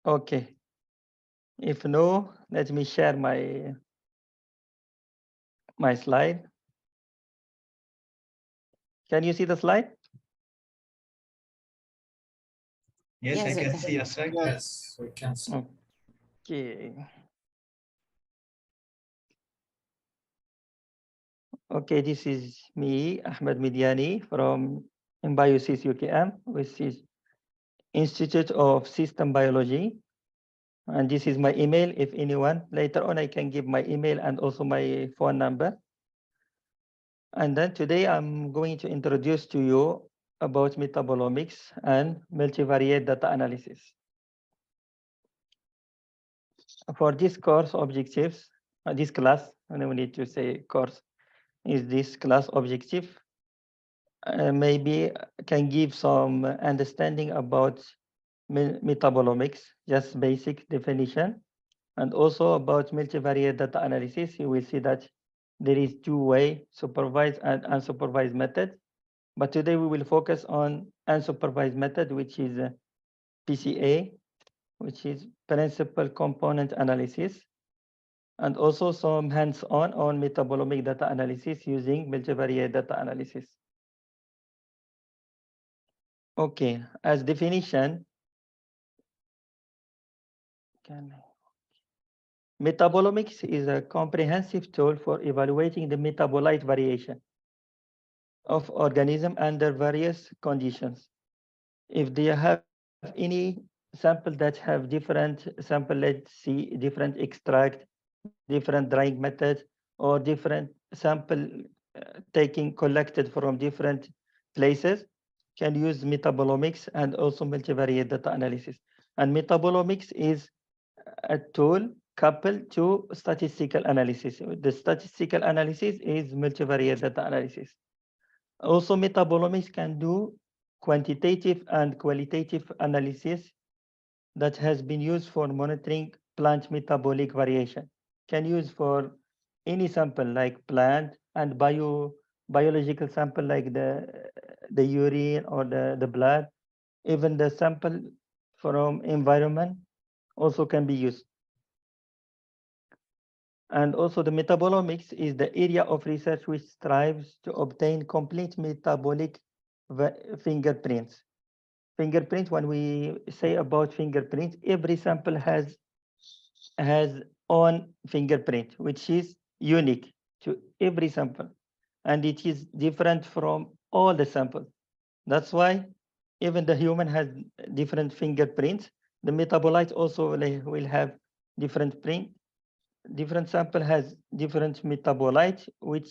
Okay. If no, let me share my slide. Can you see the slide? Yes, I Yes, can we see can. us, right? Yes, we can see. Okay. Okay, this is me, Ahmed Midiani from Symbiosis UKM, which is Institute of System Biology. And this is my email. If anyone, later on, I can give my email and also my phone number. And then today I'm going to introduce to you about metabolomics and multivariate data analysis. For this course objectives, this class, and then we need to say course, is this class objective. Maybe can give some understanding about metabolomics, just basic definition, and also about multivariate data analysis. You will see that there is two-way supervised and unsupervised method. But today we will focus on unsupervised method, which is PCA, which is principal component analysis, and also some hands-on on metabolomic data analysis using multivariate data analysis. Okay, as definition, metabolomics is a comprehensive tool for evaluating the metabolite variation of organism under various conditions. If they have any sample that have different sample, let's see, different extract, different drying methods, or different sample taking collected from different places, can use metabolomics and also multivariate data analysis. And metabolomics is a tool coupled to statistical analysis. The statistical analysis is multivariate data analysis. Also, metabolomics can do quantitative and qualitative analysis that has been used for monitoring plant metabolic variation. Can use for any sample like plant and biological sample like the urine or the blood. Even the sample from environment also can be used. And also the metabolomics is the area of research which strives to obtain complete metabolic fingerprints. Fingerprint, when we say about fingerprints, every sample has own fingerprint, which is unique to every sample. And it is different from all the samples. That's why even the human has different fingerprints. The metabolite also will have different print. Different sample has different metabolite, which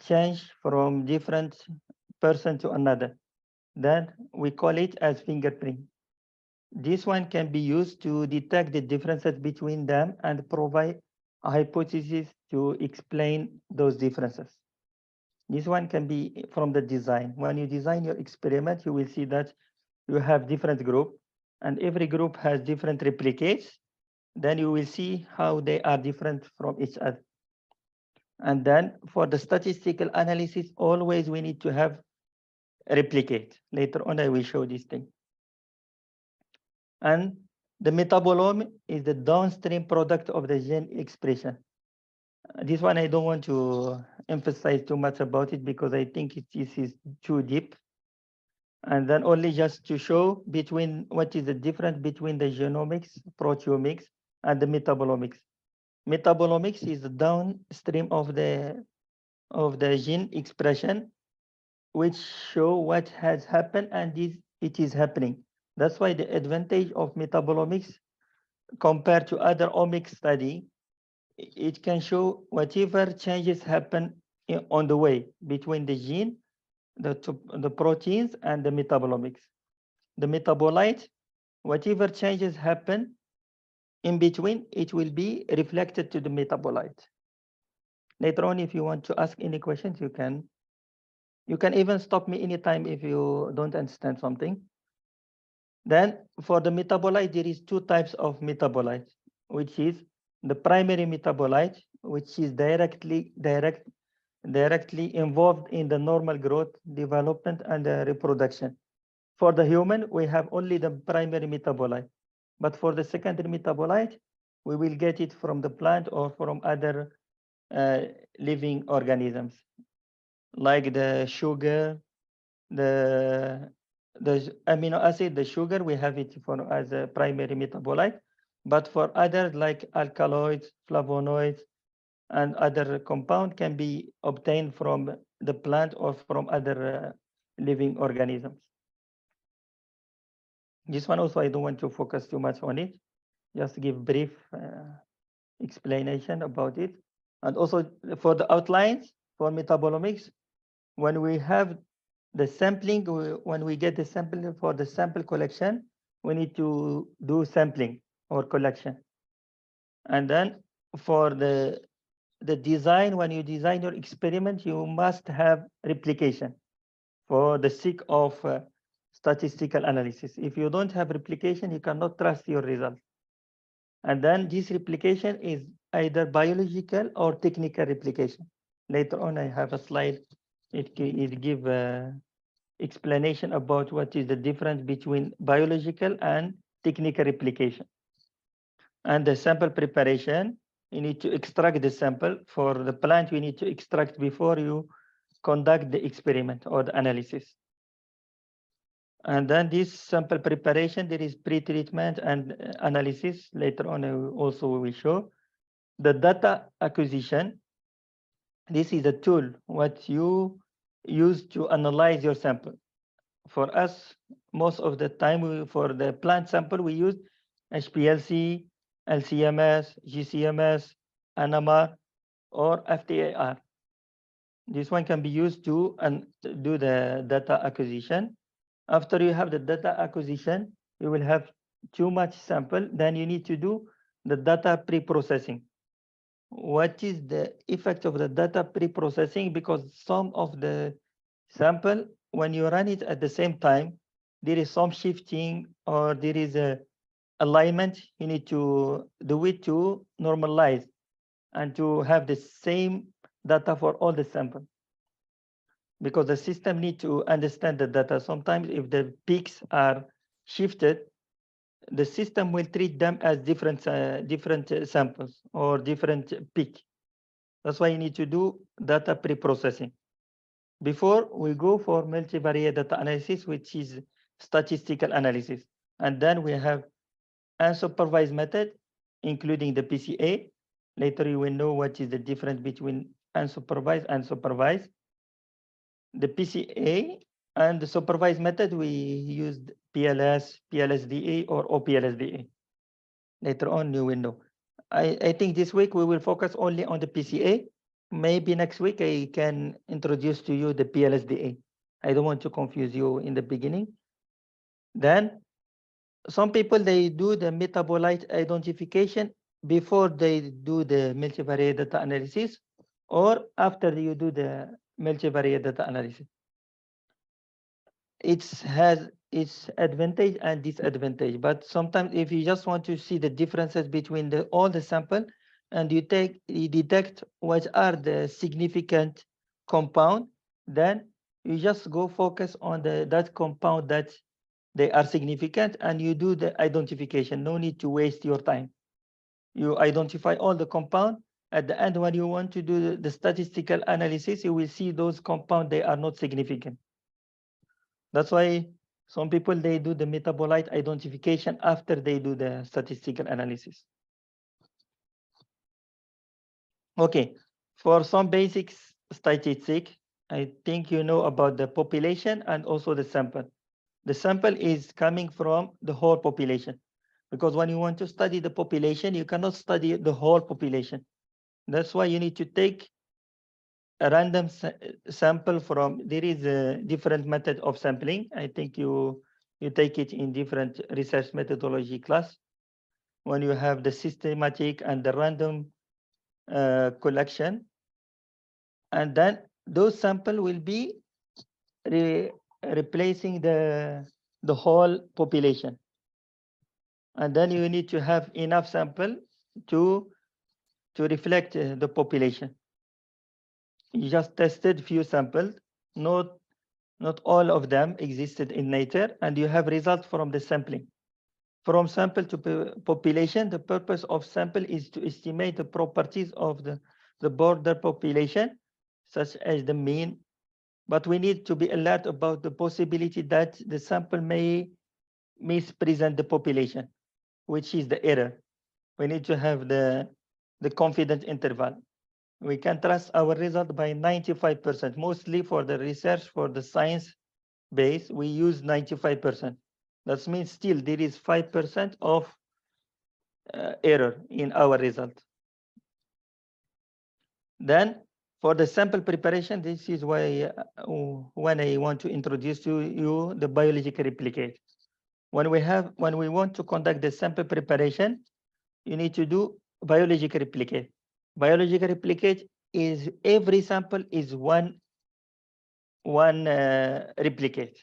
change from different person to another. Then we call it as fingerprint. This one can be used to detect the differences between them and provide a hypothesis to explain those differences. This one can be from the design. When you design your experiment, you will see that you have different group and every group has different replicates. Then you will see how they are different from each other. And then for the statistical analysis, always we need to have a replicate. Later on, I will show this thing. And the metabolome is the downstream product of the gene expression. This one, I don't want to emphasize too much about it because I think this is too deep. And then only just to show between what is the difference between the genomics, proteomics, and the metabolomics. Metabolomics is the downstream of the gene expression, which show what has happened and it is happening. That's why the advantage of metabolomics compared to other omics study, it can show whatever changes happen on the way between the gene, the proteins, and the metabolomics. The metabolite, whatever changes happen in between, it will be reflected to the metabolite. Later on, if you want to ask any questions, you can. You can even stop me anytime if you don't understand something. Then for the metabolite, there is two types of metabolite, which is the primary metabolite, which is directly involved in the normal growth, development, and reproduction. for the human, we have only the primary metabolite. But for the secondary metabolite, we will get it from the plant or from other living organisms, like the sugar, the amino acid, the sugar, we have it for as a primary metabolite. But for others like alkaloids, flavonoids, and other compound can be obtained from the plant or from other living organisms. This one also I don't want to focus too much on it. Just give brief explanation about it. And also for the outlines for metabolomics, when we have the sampling, when we get the sample for the sample collection, we need to do sampling or collection. And then for the design, when you design your experiment, you must have replication for the sake of statistical analysis. If you don't have replication, you cannot trust your result. And then this replication is either biological or technical replication. Later on, I have a slide. It give explanation about what is the difference between biological and technical replication. And the sample preparation, you need to extract the sample. For the plant, you need to extract before you conduct the experiment or the analysis. And then this sample preparation, there is pre-treatment and analysis. Later on, also we will show. The data acquisition, this is a tool what you use to analyze your sample. For us, most of the time, for the plant sample, we use HPLC, LCMS, GCMS, NMR, or FTAR. This one can be used to do the data acquisition. After you have the data acquisition, you will have too much sample. Then you need to do the data pre-processing. What is the effect of the data pre-processing? Because some of the sample, when you run it at the same time, there is some shifting or there is a alignment. You need to do it to normalize and to have the same data for all the sample. Because the system need to understand the data. Sometimes if the peaks are shifted, the system will treat them as different samples or different peak. That's why you need to do data pre-processing. Before we go for multivariate data analysis, which is statistical analysis. And then we have unsupervised method, including the PCA. Later you will know what is the difference between unsupervised and supervised. The PCA and the supervised method, we used PLS, PLSDA, or OPLSDA. Later on, you will know. I think this week we will focus only on the PCA. Maybe next week I can introduce to you the PLSDA. I don't want to confuse you in the beginning. Then some people, they do the metabolite identification before they do the multivariate data analysis or after you do the multivariate data analysis. It has its advantage and disadvantage, but sometimes if you just want to see the differences between all the sample and you detect what are the significant compound, then you just go focus on that compound that they are significant and you do the identification. No need to waste your time. You identify all the compound. At the end, when you want to do the statistical analysis, you will see those compound, they are not significant. That's why some people, they do the metabolite identification after they do the statistical analysis. Okay, for some basics statistic, I think you know about the population and also the sample. The sample is coming from the whole population, because when you want to study the population, you cannot study the whole population. That's why you need to take a random sample from, there is a different method of sampling. I think you take it in different research methodology class, when you have the systematic and the random collection. And then those sample will be replacing the whole population. And then you need to have enough sample to reflect the population. You just tested few samples, not Not all of them existed in nature, and you have results from the sampling. From sample to population, the purpose of sample is to estimate the properties of the border population, such as the mean, but we need to be alert about the possibility that the sample may mispresent the population, which is the error. We need to have the confidence interval. We can trust our result by 95%. Mostly for the research, for the science base, we use 95%. That means still there is 5% of error in our result. Then for the sample preparation, this is why when I want to introduce to you the biological replicate. When we want to conduct the sample preparation, you need to do biological replicate. Biological replicate is every sample is one replicate.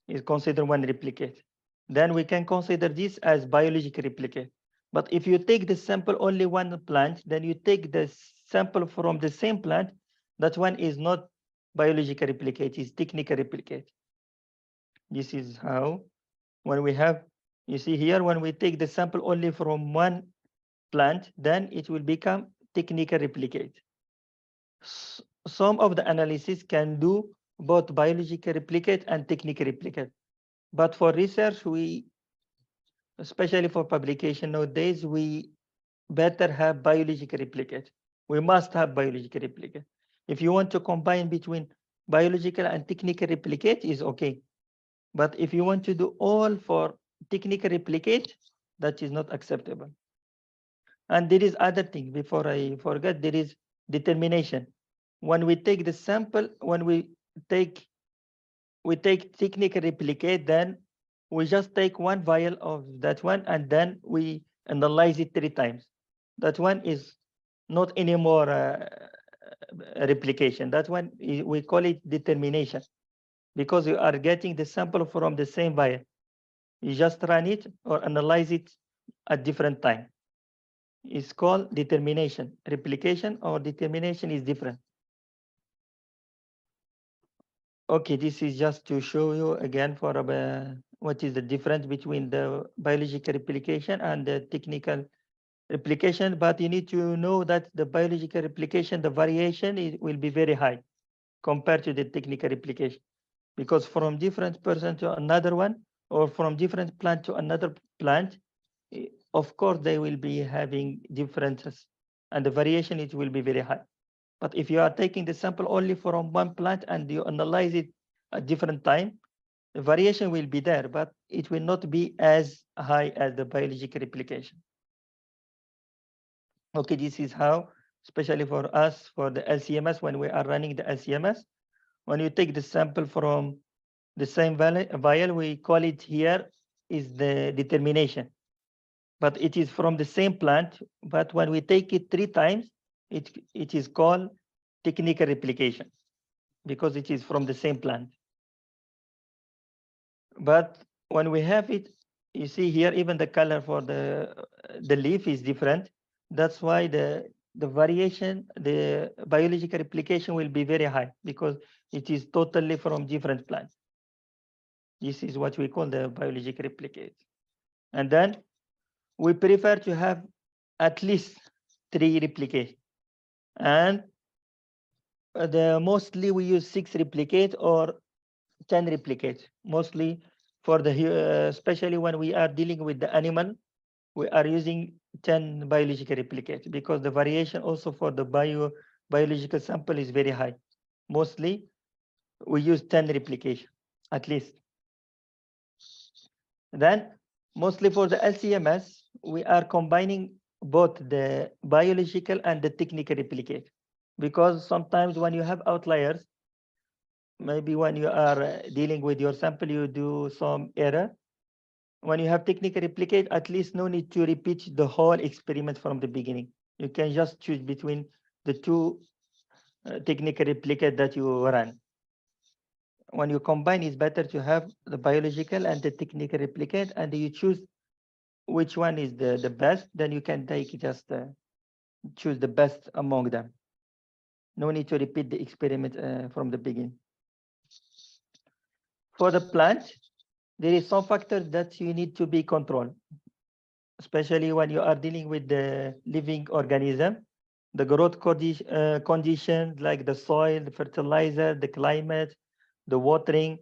Is considered one replicate. Then we can consider this as biological replicate. But if you take the sample only one plant, then you take the sample from the same plant, that one is not biological replicate, is technical replicate. This is how, when we have, you see here, when we take the sample only from one plant, then it will become technical replicate. Some of the analysis can do both biological replicate and technical replicate. But for research, especially for publication nowadays, we better have biological replicate. We must have biological replicate. If you want to combine between biological and technical replicate is okay. But if you want to do all for technical replicate, that is not acceptable. And there is other thing, before I forget, there is determination. When we take the sample, when we take technical replicate, then we just take one vial of that one and then we analyze it 3 times. That one is not anymore replication. That one, we call it determination, because you are getting the sample from the same vial. You just run it or analyze it at different time. It's called determination. Replication or determination is different. Okay, this is just to show you again for what is the difference between the biological replication and the technical replication. But you need to know that the biological replication, the variation will be very high compared to the technical replication, because from different person to another one, or from different plant to another plant, of course they will be having differences, and the variation it will be very high. But if you are taking the sample only from one plant and you analyze it at different time, the variation will be there, but it will not be as high as the biological replication. Okay, this is how, especially for us, for the LCMS, when we are running the LCMS, when you take the sample from the same vial, we call it here is the determination. But it is from the same plant, but when we take it 3 times, it is called technical replication, because it is from the same plant. But when we have it, you see here, even the color for the leaf is different. That's why the variation, the biological replication will be very high, because it is totally from different plants. This is what we call the biological replicate. And then we prefer to have at least 3 replicates. And mostly we use 6 replicate or 10 replicates, mostly for the especially when we are dealing with the animal, we are using 10 biological replicates, because the variation also for the biological sample is very high. Mostly we use 10 replication at least. Then mostly for the LCMS, we are combining both the biological and the technical replicate, because sometimes when you have outliers, maybe when you are dealing with your sample, you do some error. When you have technical replicate, at least no need to repeat the whole experiment from the beginning. You can just choose between the 2 technical replicate that you run. When you combine, it's better to have the biological and the technical replicate, and you choose which one is the best. Then you can take just choose the best among them. No need to repeat the experiment from the beginning. For the plant, there is some factors that you need to be controlled, especially when you are dealing with the living organism, the growth conditions like the soil, the fertilizer, the climate, the watering,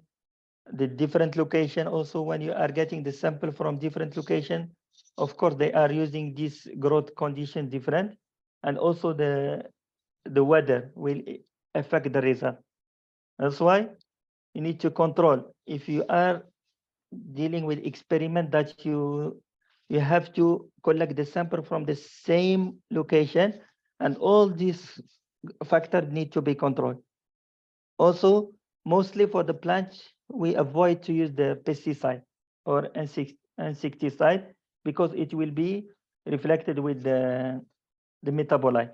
the different location. Also, when you are getting the sample from different location, of course, they are using this growth condition different, and also the weather will affect the result. That's why you need to control. If you are dealing with experiment that you have to collect the sample from the same location, and all these factors need to be controlled. Also, mostly for the plants, we avoid to use the pesticide or insecticide because it will be reflected with the metabolite.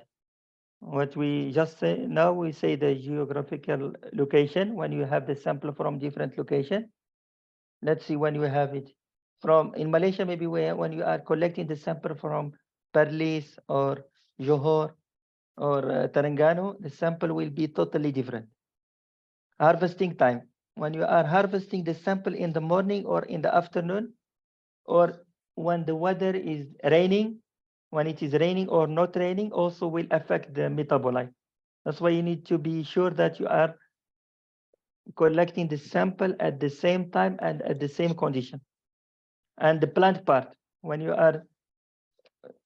What we just say now, we say the geographical location when you have the sample from different location. Let's see when you have it from in Malaysia, maybe when you are collecting the sample from Perlis or Johor or Terengganu, the sample will be totally different. Harvesting time, when you are harvesting the sample in the morning or in the afternoon, or when the weather is raining, when it is raining or not raining, also will affect the metabolite. That's why you need to be sure that you are collecting the sample at the same time and at the same condition. And the plant part, when you are,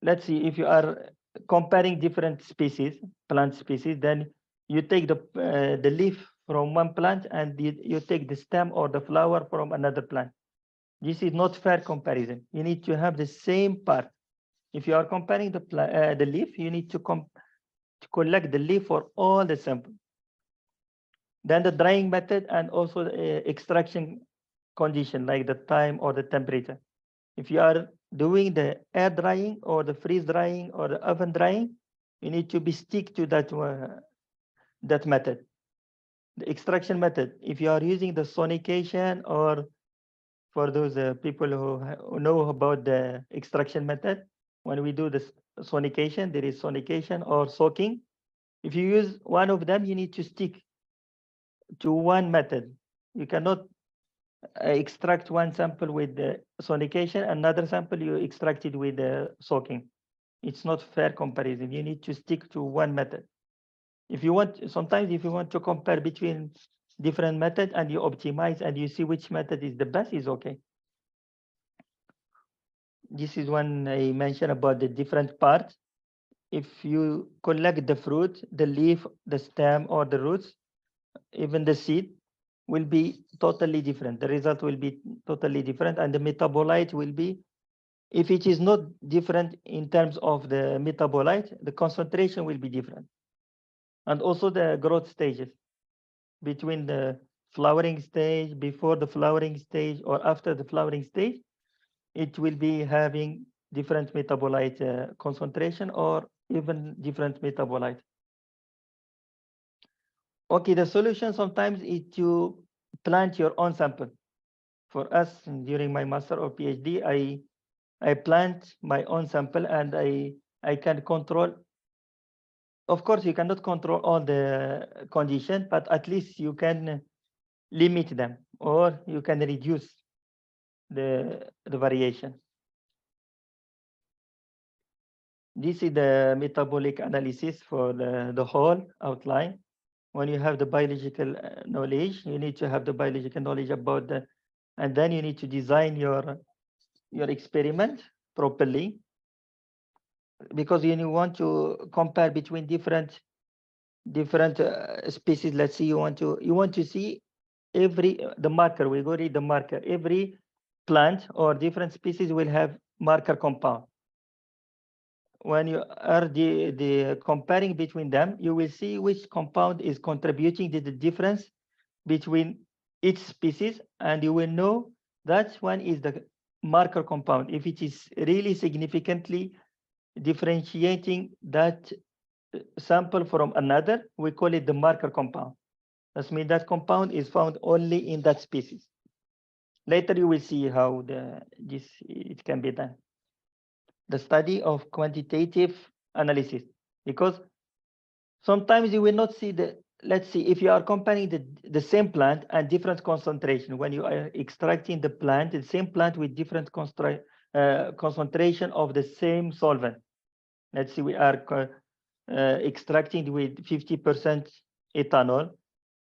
let's see, if you are comparing different species, plant species, then you take the leaf from one plant and you take the stem or the flower from another plant. This is not fair comparison. You need to have the same part. If you are comparing the leaf, you need to collect the leaf for all the sample. Then the drying method and also the extraction condition like the time or the temperature. If you are doing the air drying or the freeze drying or the oven drying, you need to be stick to that method. The extraction method, if you are using the sonication, or for those people who know about the extraction method, when we do this sonication, there is sonication or soaking. If you use one of them, you need to stick to one method. You cannot extract one sample with the sonication, another sample you extract it with the soaking. It's not fair comparison. You need to stick to one method. If you want, sometimes if you want to compare between different methods and you optimize and you see which method is the best, is okay. This is one I mentioned about the different parts. If you collect the fruit, the leaf, the stem, or the roots, even the seed will be totally different. The result will be totally different, and the metabolite will be, if it is not different in terms of the metabolite, the concentration will be different. And also the growth stages between the flowering stage, before the flowering stage, or after the flowering stage, it will be having different metabolite concentration or even different metabolite. Okay, the solution sometimes is to plant your own sample. For us, during my master or PhD, I plant my own sample and I can control. Of course, you cannot control all the conditions, but at least you can limit them or you can reduce the variation. This is the metabolic analysis for the whole outline. When you have the biological knowledge, you need to have the biological knowledge about the, and then you need to design your experiment properly, because you want to compare between different species. Let's see, you want to see every the marker. We go read the marker. Every plant or different species will have marker compound. When you are the comparing between them, you will see which compound is contributing to the difference between each species, and you will know that one is the marker compound. If it is really significantly differentiating that sample from another, we call it the marker compound. That means that compound is found only in that species. Later you will see how this it can be done. The study of quantitative analysis, because sometimes you will not see let's see, if you are comparing the same plant and different concentration, when you are extracting the plant, the same plant with different concentration of the same solvent. Let's see, we are extracting with 50% ethanol,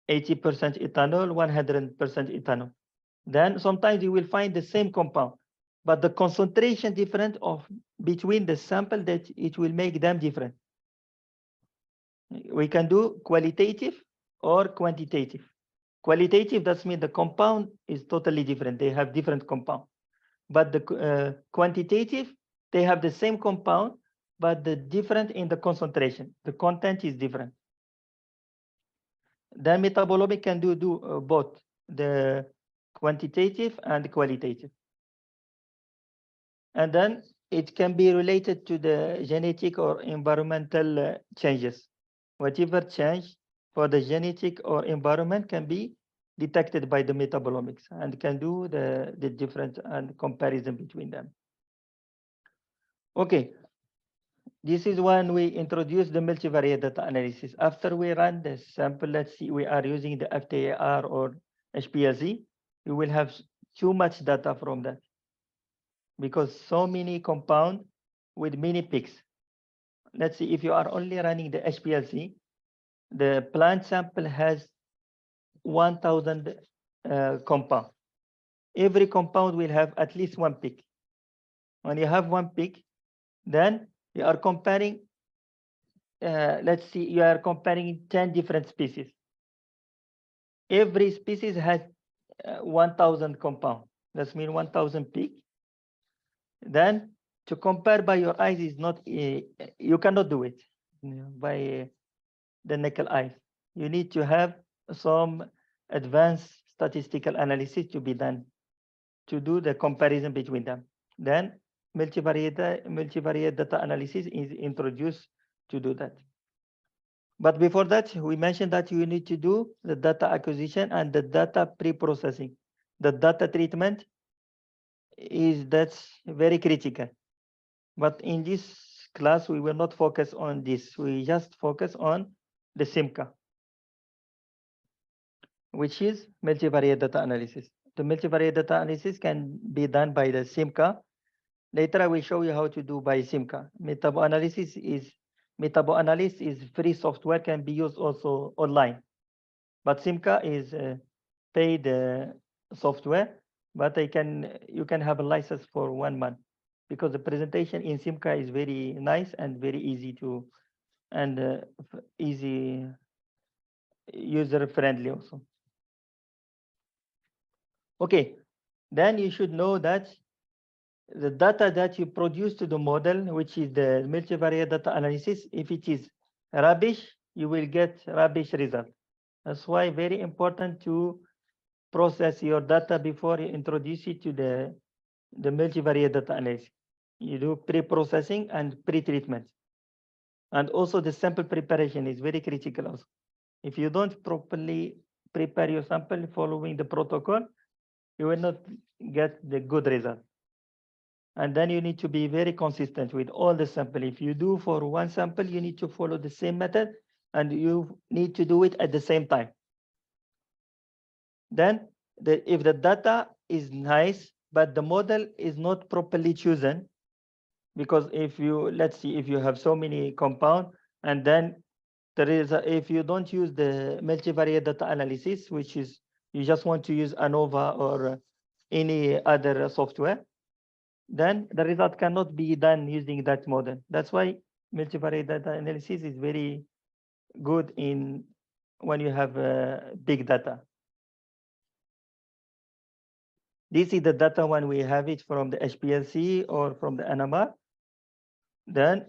80% ethanol, 100% ethanol. Then sometimes you will find the same compound, but the concentration different of between the sample that it will make them different. We can do qualitative or quantitative. Qualitative, that means the compound is totally different. They have different compound. But the quantitative, they have the same compound, but the different in the concentration. The content is different. Then metabolomic can do both the quantitative and qualitative. And then it can be related to the genetic or environmental changes. Whatever change for the genetic or environment can be detected by the metabolomics and can do the difference and comparison between them. Okay, this is when we introduce the multivariate data analysis. After we run the sample, let's see, we are using the FTIR or HPLC, we will have too much data from that because so many compound with many peaks. Let's see, if you are only running the HPLC, the plant sample has 1,000 compound. Every compound will have at least one peak. When you have one peak, then you are comparing, let's see, you are comparing 10 different species. Every species has 1,000 compound. That means 1,000 peak. Then to compare by your eyes is not, you cannot do it by the naked eyes. You need to have some advanced statistical analysis to be done to do the comparison between them. Then multivariate data analysis is introduced to do that. But before that, we mentioned that you need to do the data acquisition and the data pre-processing. The data treatment that's very critical. But in this class, we will not focus on this. We just focus on the SIMCA, which is multivariate data analysis. The multivariate data analysis can be done by the SIMCA. Later, I will show you how to do by SIMCA. Meta-analysis is free software, can be used also online. But SIMCA is paid software, but you can have a license for 1 month because the presentation in SIMCA is very nice and very easy to, and easy user friendly also. Okay, then you should know that the data that you produce to the model, which is the multivariate data analysis, if it is rubbish, you will get rubbish result. That's why very important to process your data before you introduce it to the multivariate data analysis. You do pre-processing and pre-treatment. And also the sample preparation is very critical also. If you don't properly prepare your sample following the protocol, you will not get the good result. And then you need to be very consistent with all the sample. If you do for one sample, you need to follow the same method and you need to do it at the same time. Then if the data is nice, but the model is not properly chosen, because if you, let's see, if you have so many compound and then there is, if you don't use the multivariate data analysis, which is, you just want to use ANOVA or any other software, then the result cannot be done using that model. That's why multivariate data analysis is very good in when you have big data. This is the data when we have it from the HPLC or from the NMR. Then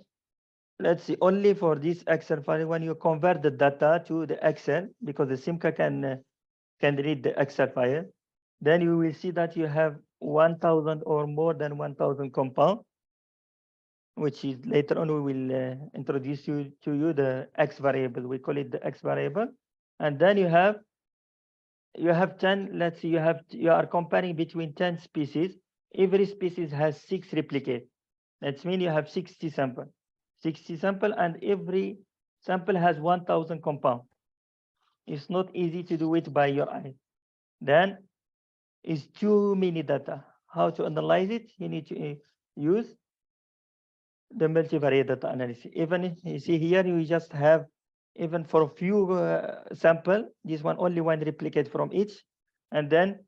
let's see, only for this Excel file, when you convert the data to the Excel, because the SIMCA can read the Excel file, then you will see that you have 1,000 or more than 1,000 compound, which is later on we will introduce to you the X variable. We call it the X variable. And then you have 10, let's see, you are comparing between 10 species. Every species has 6 replicates. That means you have 60 sample. 60 sample and every sample has 1,000 compound. It's not easy to do it by your eye. Then it's too many data. How to analyze it? You need to use the multivariate data analysis. Even if you see here, you just have, even for a few sample, this one only one replicate from each. And then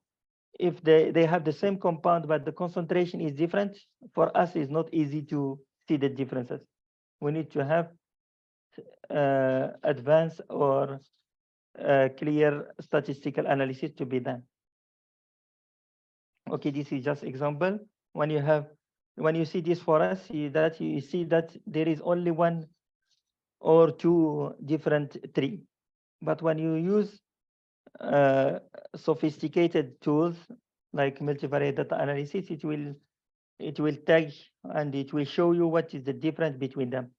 if they have the same compound, but the concentration is different, for us, it's not easy to see the differences. We need to have advanced or clear statistical analysis to be done. Okay, this is just example. When you see this for us, you see that there is only one or two different tree. But when you use sophisticated tools like multivariate data analysis, it will tag and it will show you what is the difference between them.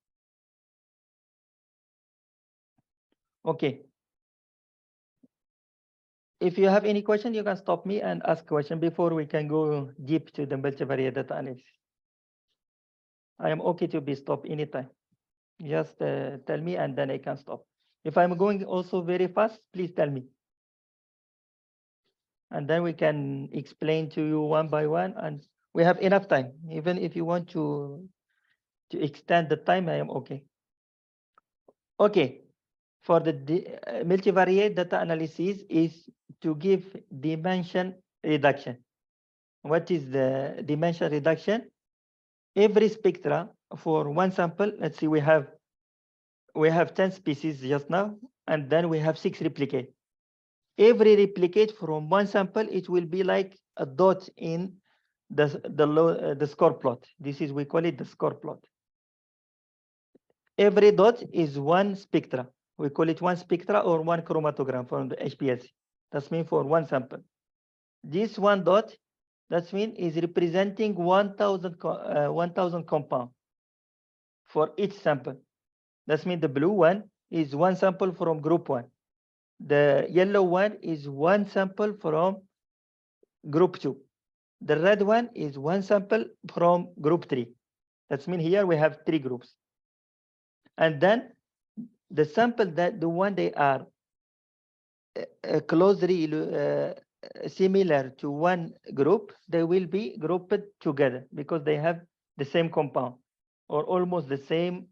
Okay. If you have any question, you can stop me and ask question before we can go deep to the multivariate data analysis. I am okay to be stopped anytime. Just tell me and then I can stop. If I'm going also very fast, please tell me. And then we can explain to you one by one, and we have enough time. Even if you want to extend the time, I am okay. Okay, for the multivariate data analysis is to give dimension reduction. What is the dimension reduction? Every spectra for one sample, let's see, we have 10 species just now, and then we have 6 replicate. Every replicate from one sample, it will be like a dot in the score plot. This is, we call it the score plot. Every dot is one spectra. We call it one spectra or one chromatogram from the HPLC. That's mean for one sample. This one dot, that means is representing 1,000 compound for each sample. That means the blue one is one sample from group 1. The yellow one is one sample from group 2. The red one is one sample from group 3. That means here we have 3 groups. And then the sample that the one they are closely similar to one group, they will be grouped together because they have the same compound or almost the same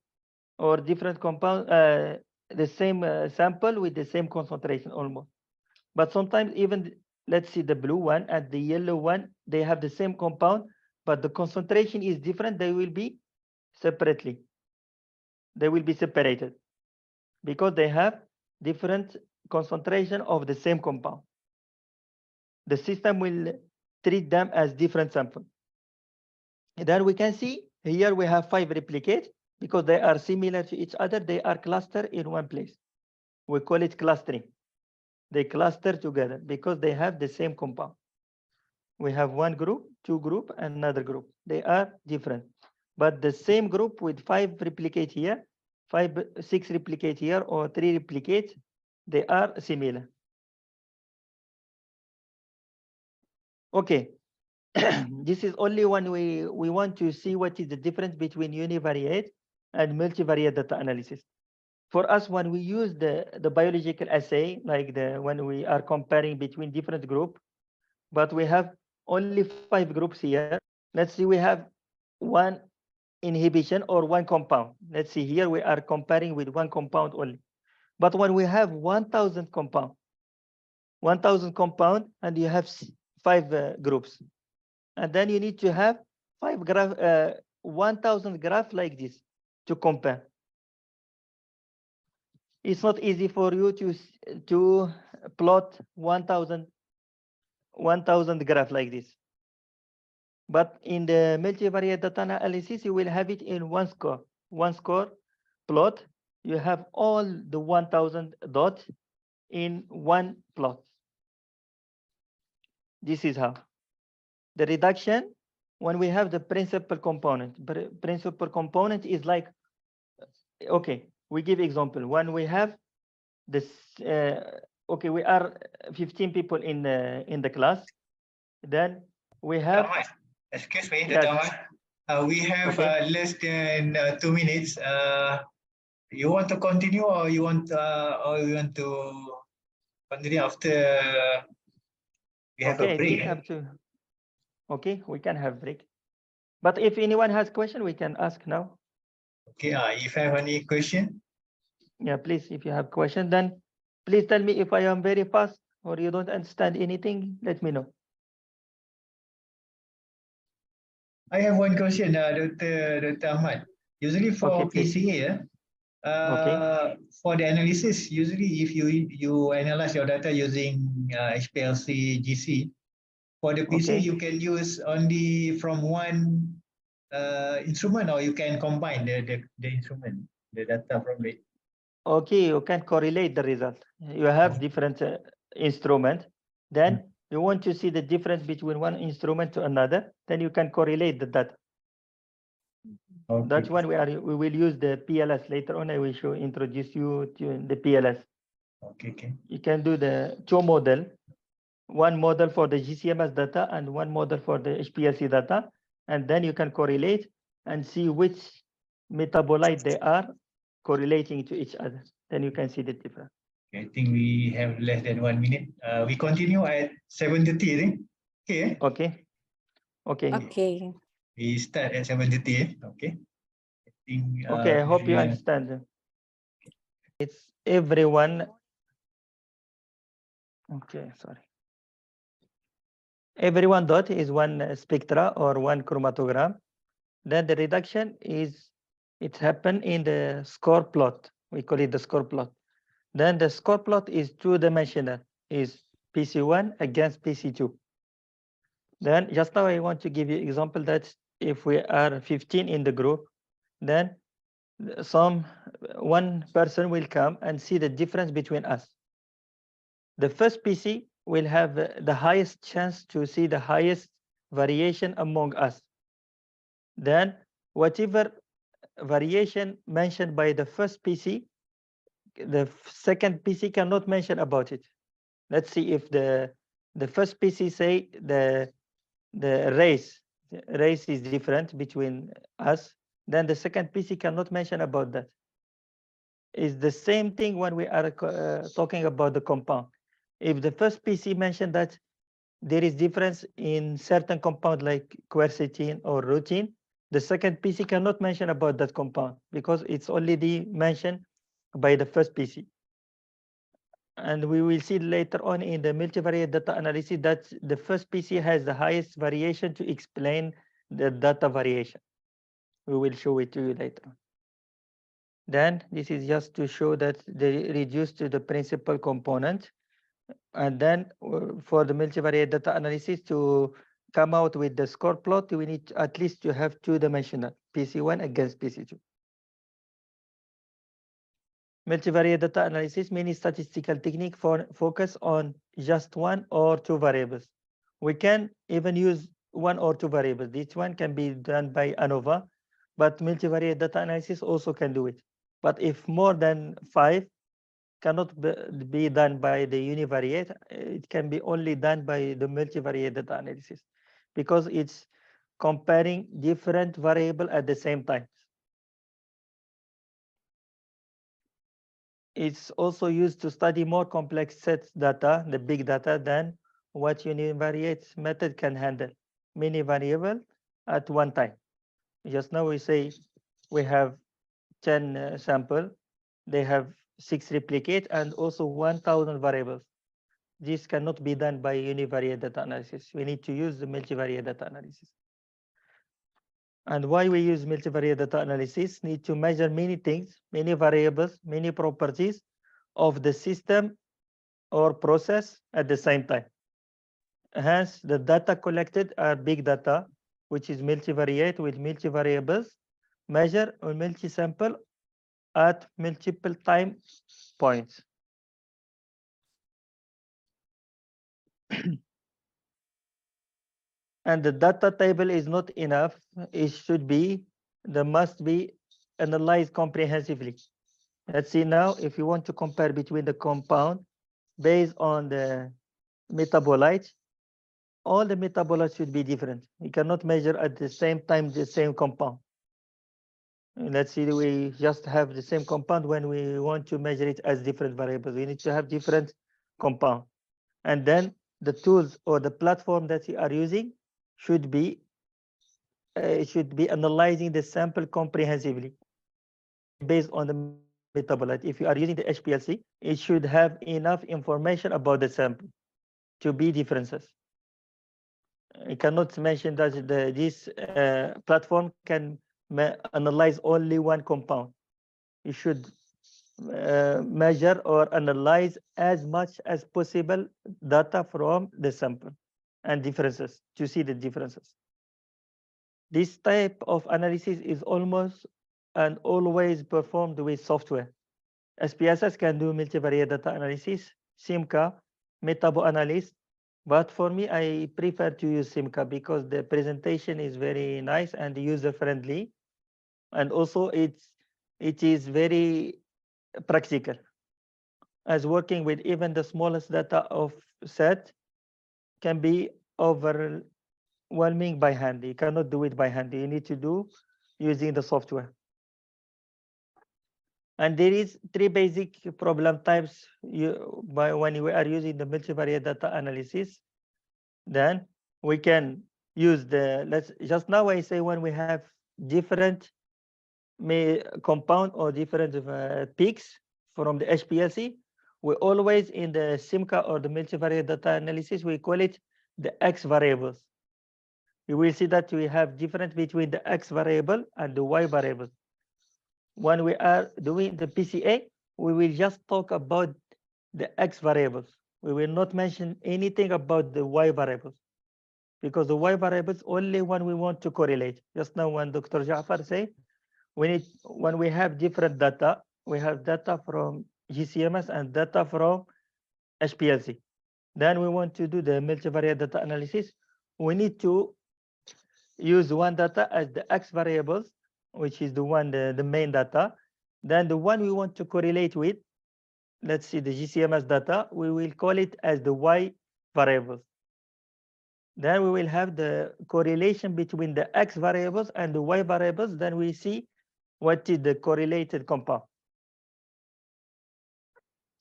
or different compound, the same sample with the same concentration almost. But sometimes even, let's see, the blue one and the yellow one, they have the same compound, but the concentration is different. They will be separately. They will be separated because they have different concentration of the same compound. The system will treat them as different samples. Then we can see here we have 5 replicates because they are similar to each other. They are clustered in one place. We call it clustering. They cluster together because they have the same compound. We have one group, 2 group, another group. They are different, but the same group with 5 replicate here, 6 replicate here, or 3 replicate, they are similar. Okay, this is only when we want to see what is the difference between univariate and multivariate data analysis. For us, when we use the biological assay, like when we are comparing between different groups, but we have only 5 groups here. Let's see, we have one inhibition or one compound. Let's see, here we are comparing with one compound only. But when we have 1,000 compound, and you have 5 groups, and then you need to have 1,000 graph like this to compare. It's not easy for you to plot 1,000 graph like this. But in the multivariate data analysis, you will have it in one score plot. You have all the 1,000 dots in one plot. This is how. The reduction, when we have the principal component is like, okay, we give example. When we have this, okay, we are 15 people in the class. Then we have. Excuse me, Yes. We have less than 2 minutes. You want to continue, or you want to Continue after we have a Okay, break. it's up to. Okay, we can have break. But if anyone has question, we can ask now. Okay, if you have any question. Yeah, please, if you have question, then please tell me if I am very fast or you don't understand anything, let me know. I have one question, Dr. Ahmad. Usually Okay, for please. PCA, Okay. for the analysis, usually if you analyze your data using HPLC GC, for the PC Okay. you can use only from one instrument, or you can combine the instrument, the data from it. Okay, you can correlate the result. You have different instrument. Then you want to see the difference between one instrument to another. Then you can correlate the data. Okay. That's when we will use the PLS later on. I will introduce you to the PLS. Okay. You can do the two model, one model for the GCMS data and one model for the HPLC data, and then you can correlate and see which metabolite they are correlating to each other. Then you can see the difference. I think we have less than 1 minute. We continue at 7:30, I think. Okay. Okay. Okay. Okay. We start at 7:30. Okay. I think, okay, I hope you understand. It's everyone. Okay, sorry. Every dot is one spectra or one chromatogram. Then the reduction is, it happened in the score plot. We call it the score plot. Then the score plot is two-dimensional, is PC1 against PC2. Then just now I want to give you example that if we are 15 in the group, then one person will come and see the difference between us. The first PC will have the highest chance to see the highest variation among us. Then whatever variation mentioned by the first PC, the second PC cannot mention about it. Let's see if the first PC say the race is different between us, then the second PC cannot mention about that. It's the same thing when we are talking about the compound. If the first PC mentioned that there is difference in certain compound like quercetin or rutin, the second PC cannot mention about that compound because it's already mentioned by the first PC. And we will see later on in the multivariate data analysis that the first PC has the highest variation to explain the data variation. We will show it to you later on. Then this is just to show that they reduce to the principal component. And then for the multivariate data analysis to come out with the score plot, we need at least to have two-dimensional PC1 against PC2. Multivariate data analysis, many statistical technique focus on just one or two variables. We can even use one or two variables. Each one can be done by ANOVA, but multivariate data analysis also can do it. But if more than 5 cannot be done by the univariate, it can be only done by the multivariate data analysis because it's comparing different variable at the same time. It's also used to study more complex sets data, the big data, than what univariate method can handle. Many variable at one time. Just now we say we have 10 sample, they have 6 replicate and also 1,000 variables. This cannot be done by univariate data analysis. We need to use the multivariate data analysis. And why we use multivariate data analysis? Need to measure many things, many variables, many properties of the system or process at the same time. Hence, the data collected are big data, which is multivariate with multivariables, measure on multi-sample at multiple time points. And the data table is not enough. It should be, there must be analyzed comprehensively. Let's see now, if you want to compare between the compound based on the metabolites, all the metabolites should be different. You cannot measure at the same time the same compound. And let's see, we just have the same compound when we want to measure it as different variables. We need to have different compound. And then the tools or the platform that you are using should be analyzing the sample comprehensively based on the metabolite. If you are using the HPLC, it should have enough information about the sample to be differences. I cannot mention that this platform can analyze only one compound. You should measure or analyze as much as possible data from the sample and differences to see the differences. This type of analysis is almost and always performed with software. SPSS can do multivariate data analysis, SIMCA, metabo analysis, but for me, I prefer to use SIMCA because the presentation is very nice and user friendly, and also it is very practical. As working with even the smallest data of set can be overwhelming by hand. You cannot do it by hand. You need to do using the software. And there is three basic problem types when we are using the multivariate data analysis. Then we can use let's just now I say when we have different compound or different peaks from the HPLC, we always in the SIMCA or the multivariate data analysis, we call it the X variables. You will see that we have difference between the X variable and the Y variable. When we are doing the PCA, we will just talk about the X variables. We will not mention anything about the Y variables because the Y variables only when we want to correlate. Just now when Dr. Jafar said, when we have different data, we have data from GCMS and data from HPLC. Then we want to do the multivariate data analysis. We need to use one data as the X variables, which is the main data. Then the one we want to correlate with, let's see the GCMS data, we will call it as the Y variables. Then we will have the correlation between the X variables and the Y variables. Then we see what is the correlated compound.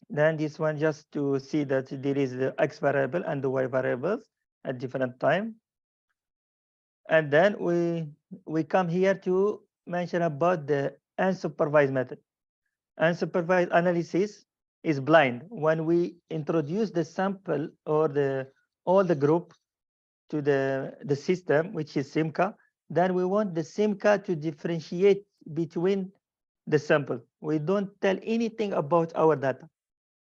Then this one just to see that there is the X variable and the Y variables at different time. And then we come here to mention about the unsupervised method. Unsupervised analysis is blind. When we introduce the sample or all the group to the system, which is SIMCA, then we want the SIMCA to differentiate between the sample. We don't tell anything about our data.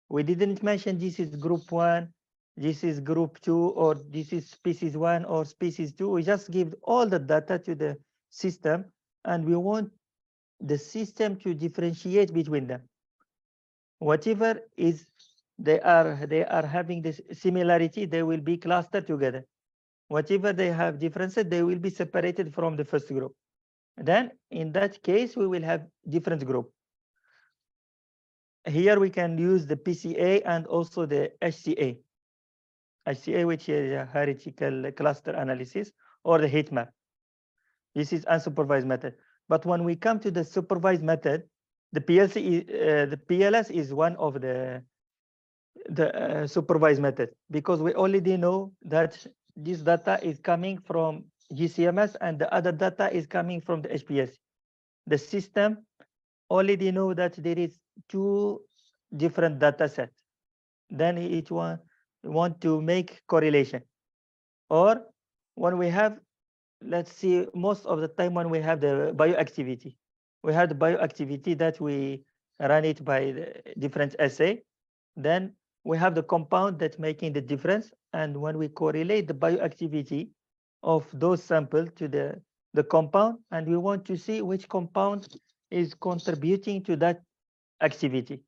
We didn't mention this is group 1, this is group 2, or this is species 1 or species 2. We just give all the data to the system, and we want the system to differentiate between them. Whatever is they are having this similarity, they will be clustered together. Whatever they have differences, they will be separated from the first group. Then in that case, we will have different group. Here we can use the PCA and also the HCA. HCA, which is a hierarchical cluster analysis, or the heat map. This is unsupervised method. But when we come to the supervised method, the PLS is one of the supervised method, because we already know that this data is coming from GCMS and the other data is coming from the HPLC. The system already know that there is two different data sets. Then each one want to make correlation. Or when we have, let's see, most of the time when we have the bioactivity, we have the bioactivity that we run it by the different assay. Then we have the compound that's making the difference. And when we correlate the bioactivity of those samples to the compound, and we want to see which compound is contributing to that activity.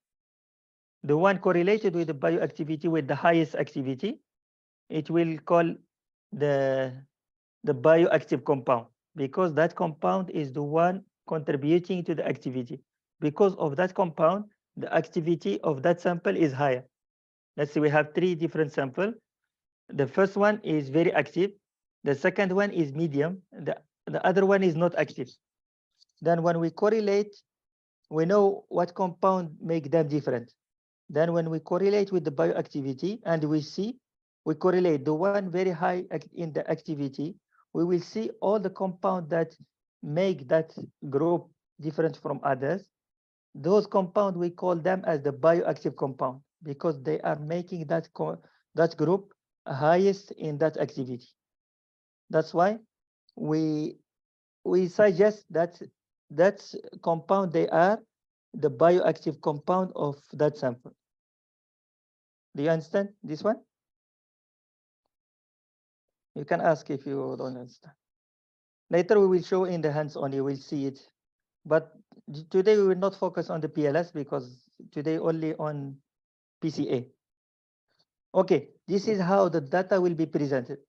The one correlated with the bioactivity with the highest activity, it will call the bioactive compound, because that compound is the one contributing to the activity. Because of that compound, the activity of that sample is higher. Let's see, we have 3 different samples. The first one is very active. The second one is medium. The other one is not active. Then when we correlate, we know what compound make them different. Then when we correlate with the bioactivity and we correlate the one very high in the activity, we will see all the compound that make that group different from others. Those compound, we call them as the bioactive compound because they are making that group highest in that activity. That's why we we suggest that that compound, they are the bioactive compound of that sample. Do you understand this one? You can ask if you don't understand. Later we will show in the hands-on, you will see it. But today we will not focus on the PLS because today only on PCA. Okay, this is how the data will be presented.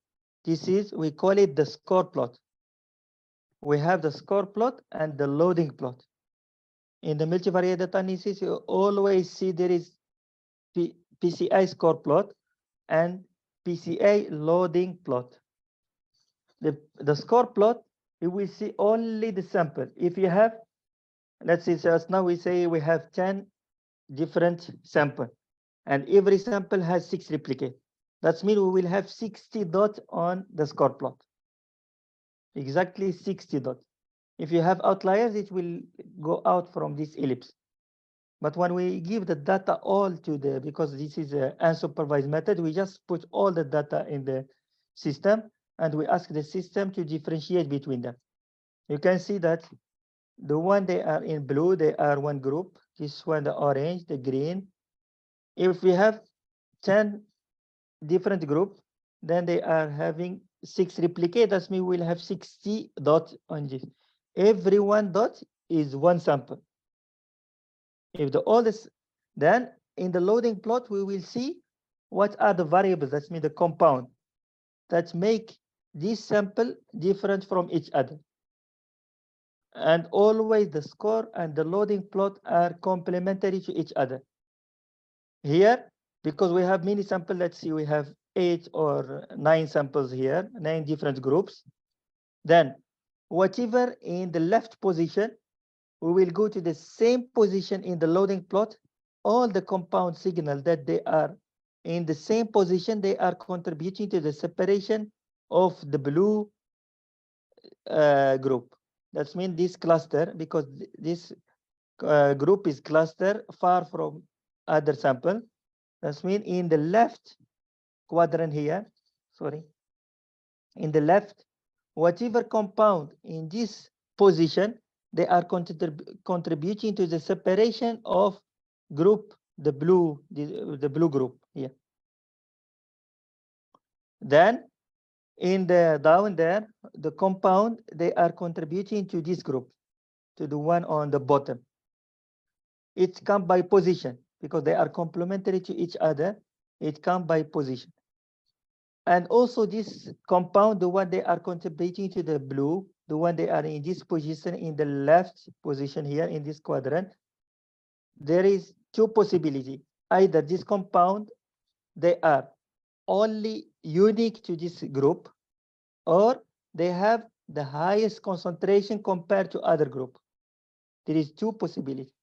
We call it the score plot. We have the score plot and the loading plot. In the multivariate data analysis, you always see there is PCA score plot and PCA loading plot. The score plot, you will see only the sample. If you have, let's say just now we say we have 10 different samples, and every sample has 6 replicates. That means we will have 60 dots on the score plot. Exactly 60 dots. If you have outliers, it will go out from this ellipse. But when we give the data all to because this is an unsupervised method, we just put all the data in the system and we ask the system to differentiate between them. You can see that the one they are in blue, they are one group. This one, the orange, the green. If we have 10 different groups, then they are having 6 replicates. That means we'll have 60 dots on this. Every one dot is one sample. If the all this, then in the loading plot, we will see what are the variables, that means the compound, that make this sample different from each other. And always the score and the loading plot are complementary to each other. Here, because we have many samples, let's see, we have 8 or 9 samples here, 9 different groups. Then whatever in the left position, we will go to the same position in the loading plot. All the compound signal that they are in the same position, they are contributing to the separation of the blue group. That means this cluster, because this group is cluster far from other sample. That means in the left quadrant here, sorry, in the left, whatever compound in this position, they are contributing to the separation of group, the blue group here. Then in the down there, the compound, they are contributing to this group, to the one on the bottom. It comes by position because they are complementary to each other. It comes by position. And also this compound, the one they are contributing to the blue, the one they are in this position, in the left position here in this quadrant, there is 2 possibilities. Either this compound, they are only unique to this group, or they have the highest concentration compared to other group. There is 2 possibilities.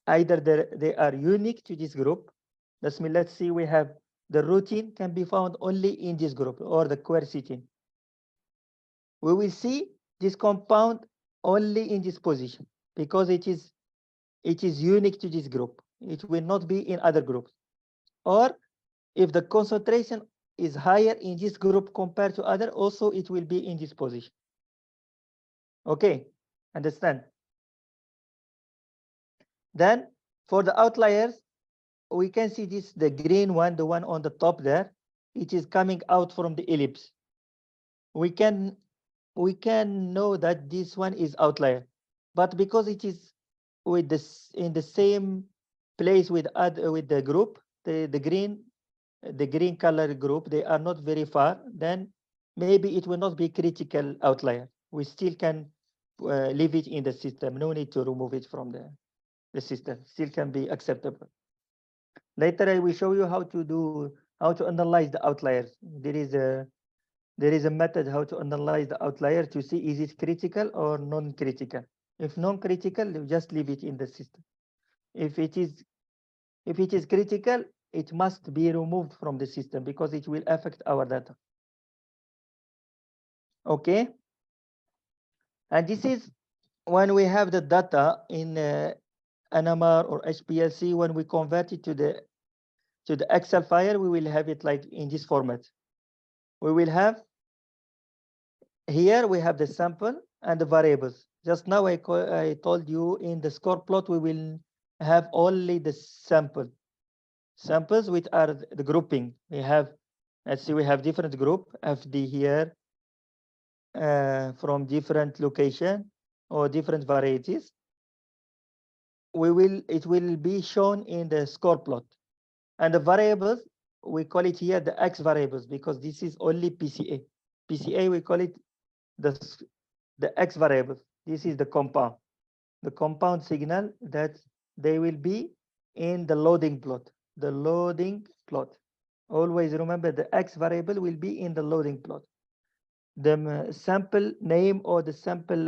Either they are unique to this group. That's mean, let's see, we have the routine can be found only in this group, or the quercetin. We will see this compound only in this position because it is unique to this group. It will not be in other groups. Or if the concentration is higher in this group compared to other, also it will be in this position. Okay, understand? Then for the outliers, we can see this, the green one, the one on the top there, it is coming out from the ellipse. We can know that this one is outlier, but because it is with this in the same place with the group, the green color group, they are not very far, then maybe it will not be critical outlier. We still can leave it in the system. No need to remove it from the system. Still can be acceptable. Later I will show you how to analyze the outliers. There is a method how to analyze the outlier to see is it critical or non-critical. If non-critical, you just leave it in the system. If it is If it is critical, it must be removed from the system because it will affect our data. Okay. And this is when we have the data in NMR or HPLC, when we convert it to the Excel file, we will have it like in this format. We will have here we have the sample and the variables. Just now I told you in the score plot we will have only the samples which are the grouping. We have, let's see, we have different group FD here from different location or different varieties. It will be shown in the score plot. And the variables, we call it here the X variables because this is only PCA. PCA, we call it the X variables. This is the compound signal that they will be in the loading plot. The loading plot. Always remember the X variable will be in the loading plot. The sample name or the sample,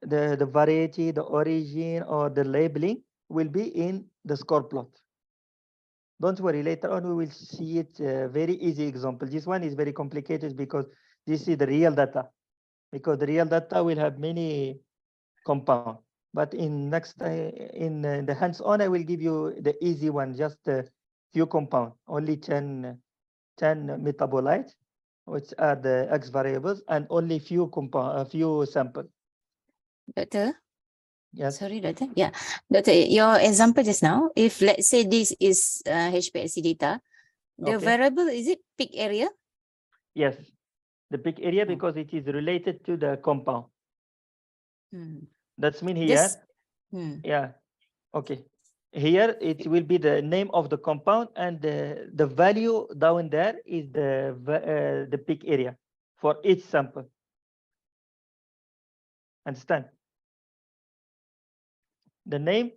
the variety, the origin, or the labeling will be in the score plot. Don't worry, later on we will see it very easy example. This one is very complicated because this is the real data. Because the real data will have many compound. But in next in the hands-on, I will give you the easy one, just a few compound, only 10 metabolites, which are the X variables, and only few compound, a few sample. Doctor? Yes. Sorry, Doctor. Yeah. Doctor, your example just now, if let's say this is HPLC data, the Okay. variable, is it peak area? Yes. The peak area Oh. because it is related to the compound. That's mean here. Just, Yeah. Okay. Here it will be the name of the compound, and the value down there is the peak area for each sample. Understand? The name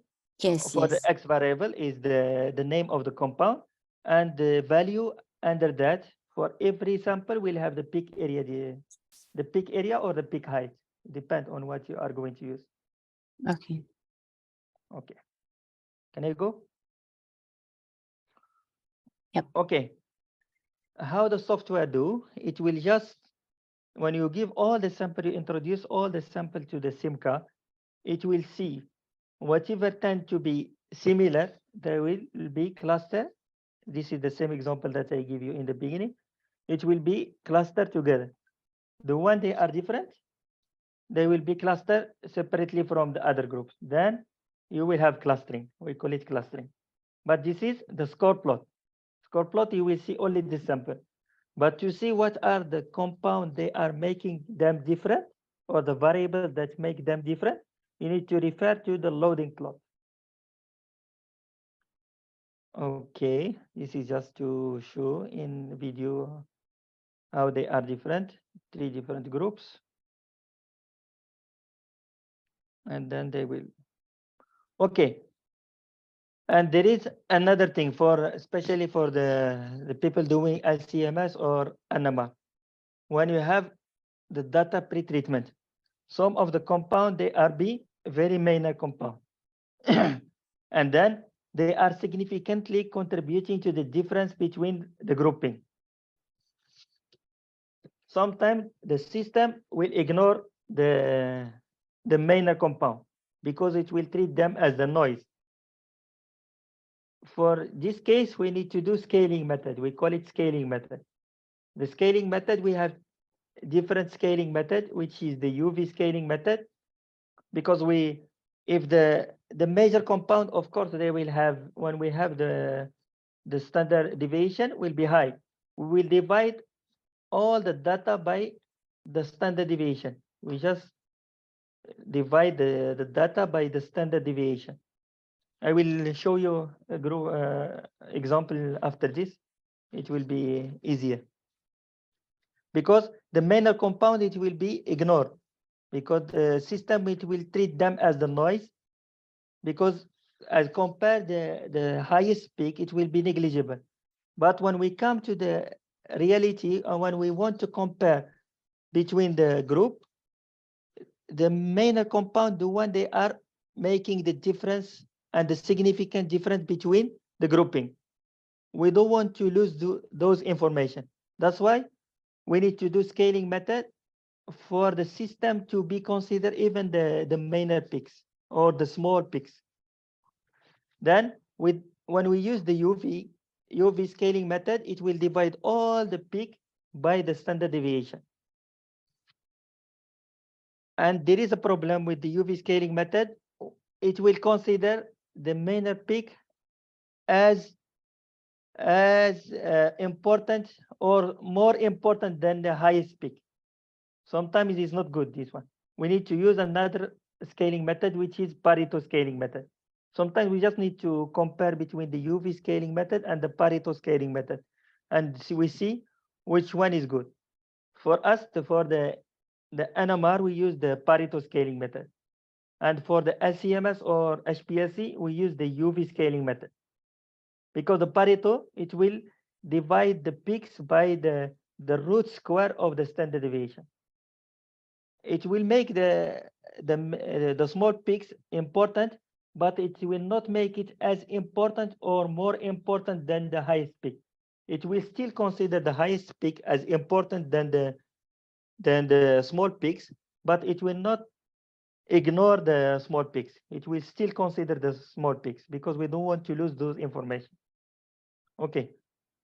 for the X variable is the name of the compound, and the value under that for every sample will have the peak area, the peak area or the peak height, depend on what you are going to use. Okay. Okay. Can I go? Yep. Okay. How the software do? It will just, when you give all the sample, you introduce all the sample to the SIMCA, it will see whatever tend to be similar, there will be cluster. This is the same example that I give you in the beginning. It will be clustered together. The one they are different, they will be clustered separately from the other groups. Then you will have clustering. We call it clustering. But this is the score plot. Score plot, you will see only this sample. But to see what are the compound they are making them different, or the variables that make them different, you need to refer to the loading plot. Okay, this is just to show in video how they are different, 3 different groups. And then they will. Okay. And there is another thing for, especially for the people doing LCMS or NMR. When you have the data pre-treatment, some of the compound, they are be very minor compound. And then they are significantly contributing to the difference between the grouping. Sometimes the system will ignore the minor compound because it will treat them as the noise. For this case, we need to do scaling method. We call it scaling method. The scaling method, we have different scaling method, which is the UV scaling method, because if the major compound, of course, they will have, when we have the standard deviation will be high. We will divide all the data by the standard deviation. We just divide the data by the standard deviation. I will show you a group example after this. It will be easier. Because the minor compound, it will be ignored. Because the system, it will treat them as the noise. Because as compared the highest peak, it will be negligible. But when we come to the reality, or when we want to compare between the group, the minor compound, the one they are making the difference and the significant difference between the grouping. We don't want to lose those information. That's why we need to do scaling method for the system to be considered even the minor peaks or the small peaks. Then when we use the UV scaling method, it will divide all the peak by the standard deviation. And there is a problem with the UV scaling method. It will consider the minor peak as important or more important than the highest peak. Sometimes it is not good, this one. We need to use another scaling method, which is Pareto scaling method. Sometimes we just need to compare between the UV scaling method and the Pareto scaling method. And we see which one is good. For us, for the NMR, we use the Pareto scaling method. And for the LCMS or HPLC, we use the UV scaling method. Because the Pareto, it will divide the peaks by the root square of the standard deviation. It will make the small peaks important, but it will not make it as important or more important than the highest peak. It will still consider the highest peak as important than the small peaks, but it will not ignore the small peaks. It will still consider the small peaks because we don't want to lose those information. Okay,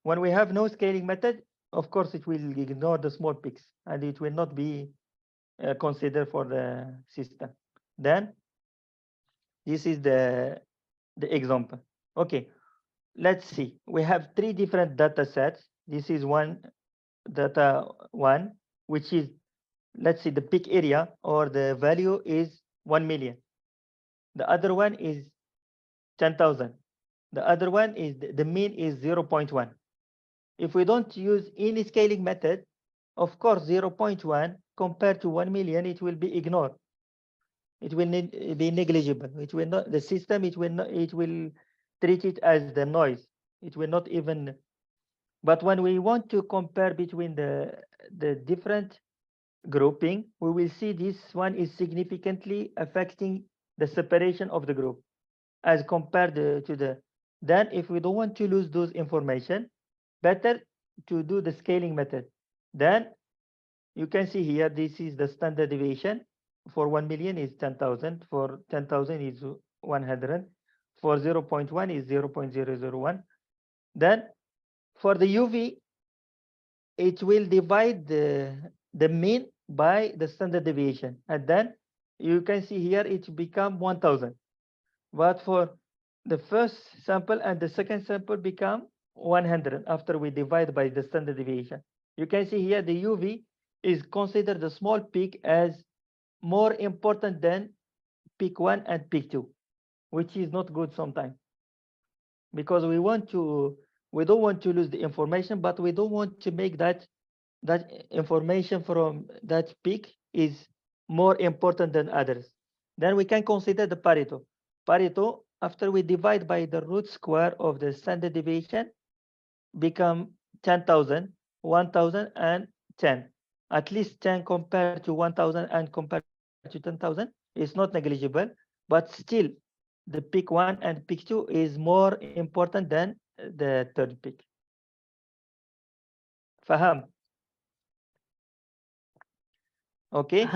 when we have no scaling method, of course it will ignore the small peaks and it will not be considered for the system. Then this is the example. Okay, let's see. We have 3 different data sets. This is one data one, which is, let's see, the peak area or the value is 1 million. The other one is 10,000. The other one is the mean is 0.1. If we don't use any scaling method, of course 0.1 compared to 1 million, it will be ignored. It will be negligible. It will not, the system, it will treat it as the noise. It will not even, but when we want to compare between the different grouping, we will see this one is significantly affecting the separation of the group as compared to the, then if we don't want to lose those information, better to do the scaling method. Then you can see here, this is the standard deviation. For 1 million is 10,000, for 10,000 is 100, for 0.1 is 0.001. Then for the UV, it will divide the mean by the standard deviation. And then you can see here, it become 1,000. But for the first sample and the second sample become 100 after we divide by the standard deviation. You can see here the UV is considered the small peak as more important than peak 1 and peak 2, which is not good sometimes. Because we don't want to lose the information, but we don't want to make that information from that peak is more important than others. Then we can consider the Pareto. Pareto, after we divide by the root square of the standard deviation, become 10,000, 1,000, and 10. At least 10 compared to 1,000 and compared to 10,000 is not negligible, but still the peak 1 and peak 2 is more important than the third peak. Faham? Okay.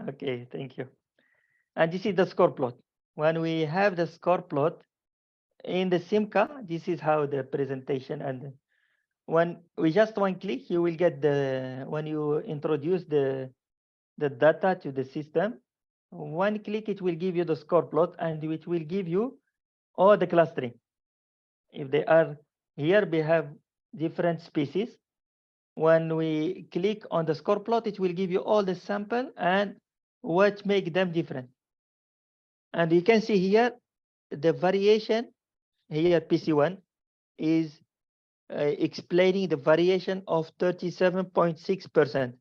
Okay, thank you. And this is the score plot. When we have the score plot in the Simca, this is how the presentation, and when we just one click, you will get when you introduce the data to the system, one click, it will give you the score plot and it will give you all the clustering. If they are here, we have different species. When we click on the score plot, it will give you all the sample and what make them different. And you can see here, the variation here, PC1 is explaining the variation of 37.6%.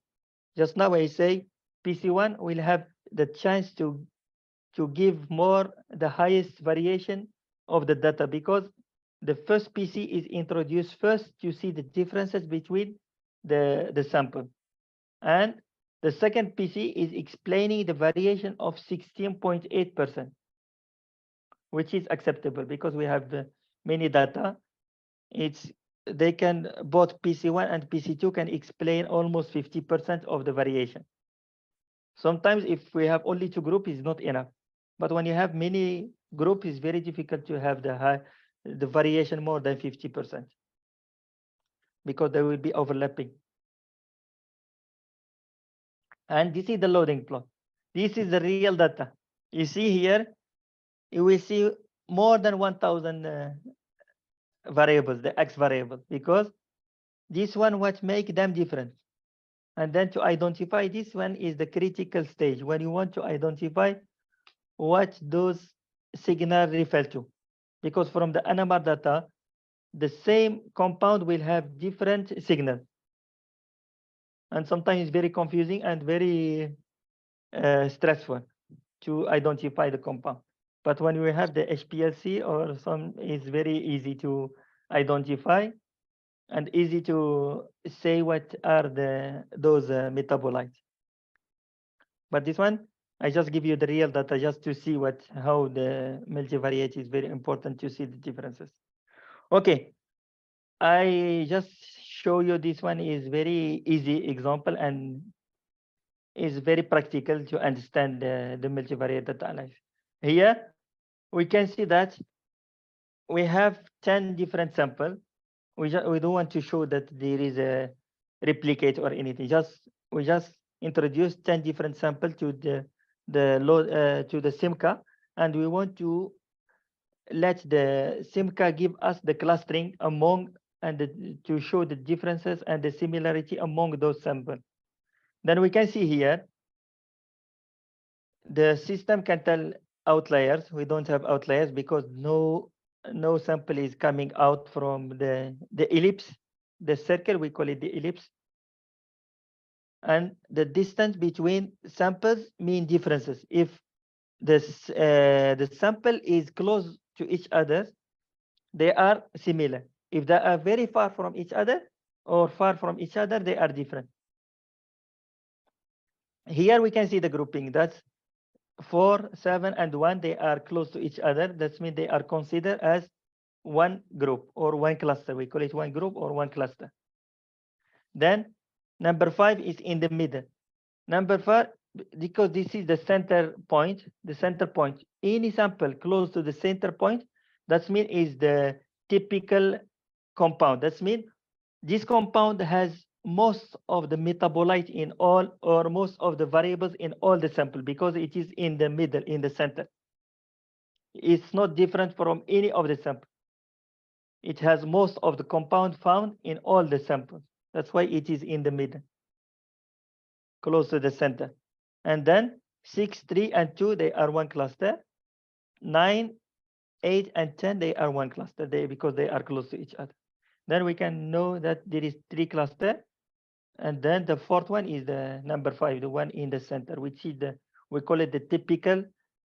Just now I say PC1 will have the chance to give more the highest variation of the data because the first PC is introduced first to see the differences between the sample. And the second PC is explaining the variation of 16.8%. which is acceptable because we have many data. They can, both PC1 and PC2 can explain almost 50% of the variation. Sometimes if we have only 2 groups, it's not enough. But when you have many groups, it's very difficult to have the variation more than 50% because there will be overlapping. And this is the loading plot. This is the real data. You see here, you will see more than 1,000 variables, the X variable, because this one what make them different. And then to identify this one is the critical stage when you want to identify what those signals refer to. Because from the NMR data, the same compound will have different signals. And sometimes it's very confusing and very stressful to identify the compound. But when we have the HPLC or some, it's very easy to identify and easy to say what are those metabolites. But this one, I just give you the real data just to see how the multivariate is very important to see the differences. Okay, I just show you this one is very easy example and is very practical to understand the multivariate data analysis. Here, we can see that we have 10 different samples. We don't want to show that there is a replicate or anything. We just introduce 10 different samples to the SIMCA, and we want to let the SIMCA give us the clustering among and to show the differences and the similarity among those samples. Then we can see here the system can tell outliers. We don't have outliers because no sample is coming out from the ellipse, the circle, we call it the ellipse. And the distance between samples mean differences. If the sample is close to each other, they are similar. If they are very far from each other or far from each other, they are different. Here we can see the grouping. That's 4, 7, and 1. They are close to each other. That means they are considered as one group or one cluster. We call it one group or one cluster. Then number 5 is in the middle. Number 5, because this is the center point, any sample close to the center point, that means is the typical compound. That means this compound has most of the metabolite in all or most of the variables in all the sample because it is in the middle, in the center. It's not different from any of the sample. It has most of the compound found in all the samples. That's why it is in the middle, close to the center. And then 6, 3, and 2, they are one cluster. 9, 8, and 10, they are one cluster because they are close to each other. Then we can know that there is 3 clusters. And then the 4th one is the number 5, the one in the center, which is we call it the typical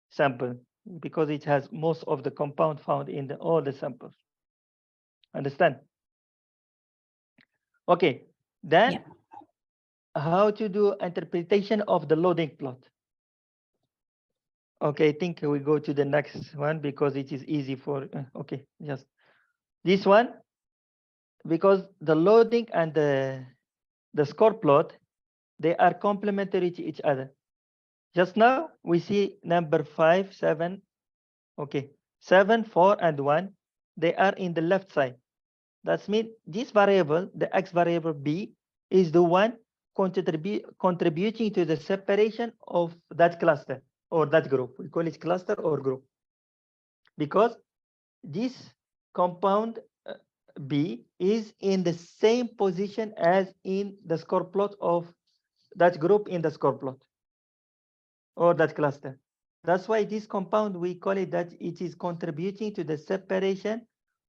sample because it has most of the compound found in all the samples. Understand? Okay, then how to do interpretation of the loading plot. Okay, I think we go to the next one because it is easy for, okay, just this one, because the loading and the score plot, they are complementary to each other. Just now we see number 5, 7, okay, 7, 4, and 1, they are in the left side. That means this variable, the X variable B, is the one contributing to the separation of that cluster or that group. We call it cluster or group. Because this compound B is in the same position as in the score plot of that group in the score plot or that cluster. That's why this compound, we call it that it is contributing to the separation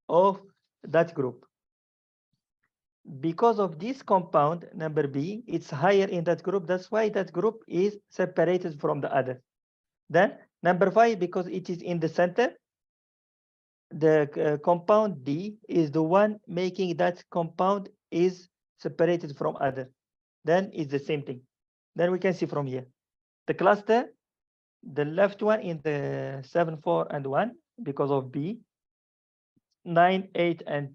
of that group. Because of this compound, number B, it's higher in that group. That's why that group is separated from the other. Then number 5, because it is in the center, the compound D is the one making that compound is separated from other. Then it's the same thing. Then we can see from here. The cluster, the left one in the 7, 4, and 1, because of B, 9, 8, and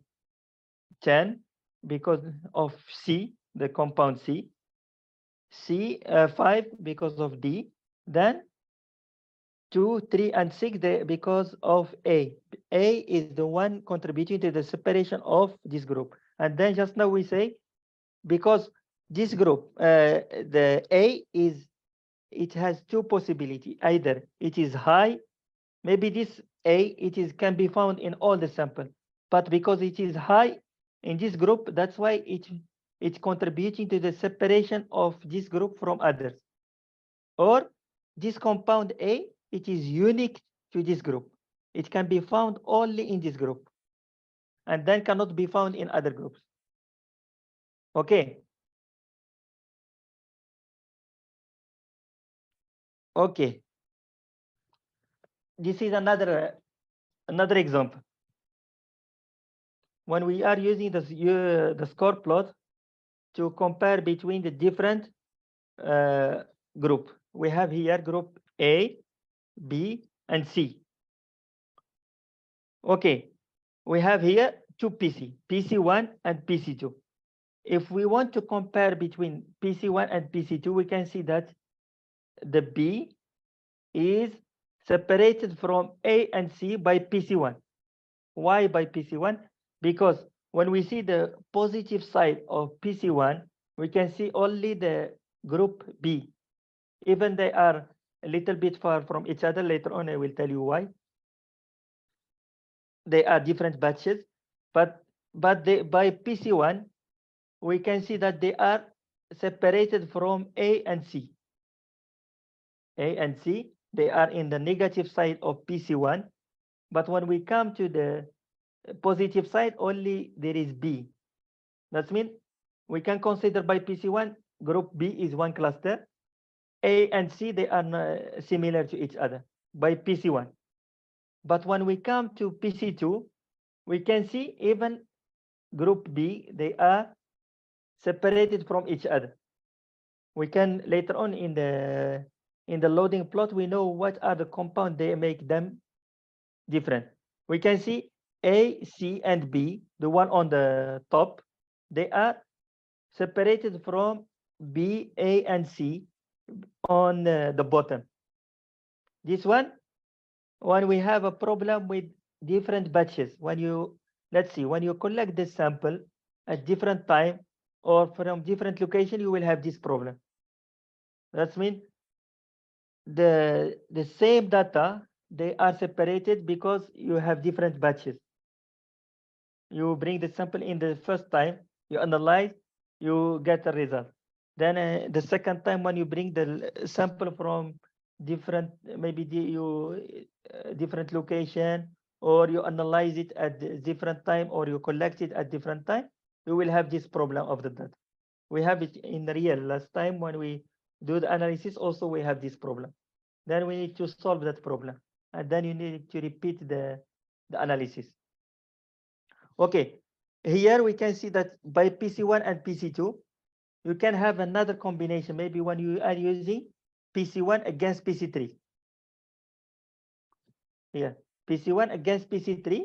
10 because of C, the compound C, 5 because of D, then 2, 3, and 6 because of A. A is the one contributing to the separation of this group. And then just now we say, because this group, the A is, it has two possibilities. Either it is high, maybe this A, can be found in all the sample, but because it is high in this group, that's why it's contributing to the separation of this group from others. Or this compound A, it is unique to this group. It can be found only in this group and then cannot be found in other groups. Okay. Okay. This is another example. When we are using the score plot to compare between the different group, we have here group A, B, and C. Okay, we have here two PC, PC1 and PC2. If we want to compare between PC1 and PC2, we can see that the B is separated from A and C by PC1. Why by PC1? Because when we see the positive side of PC1, we can see only the group B. Even they are a little bit far from each other. Later on, I will tell you why. They are different batches, but by PC1, we can see that they are separated from A and C. A and C, they are in the negative side of PC1, but when we come to the positive side, only there is B. That means we can consider by PC1, group B is one cluster. A and C, they are similar to each other by PC1. But when we come to PC2, we can see even group B, they are separated from each other. We can later on in the loading plot, we know what are the compounds they make them different. We can see A, C, and B, the one on the top, they are separated from B, A, and C on the bottom. This one, when we have a problem with different batches, when you, let's see, when you collect this sample at different time or from different location, you will have this problem. That means the same data, they are separated because you have different batches. You bring the sample in the first time, you analyze, you get a result. Then the second time when you bring the sample from different, maybe different location, or you analyze it at different time, or you collect it at different time, you will have this problem of the data. We have it in the real. Last time when we do the analysis, also we have this problem. Then we need to solve that problem, and then you need to repeat the analysis. Okay, here we can see that by PC1 and PC2, you can have another combination. Maybe when you are using PC1 against PC3. Here, PC1 against PC3.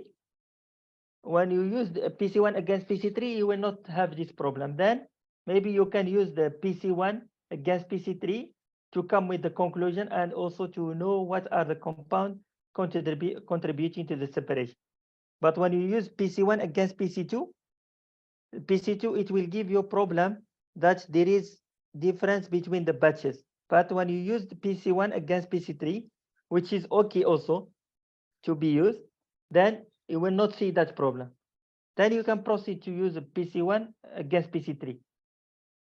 When you use the PC1 against PC3, you will not have this problem. Then maybe you can use the PC1 against PC3 to come with the conclusion and also to know what are the compounds contributing to the separation. But when you use PC1 against PC2, it will give you a problem that there is difference between the batches. But when you use the PC1 against PC3, which is okay also to be used, then you will not see that problem. Then you can proceed to use PC1 against PC3.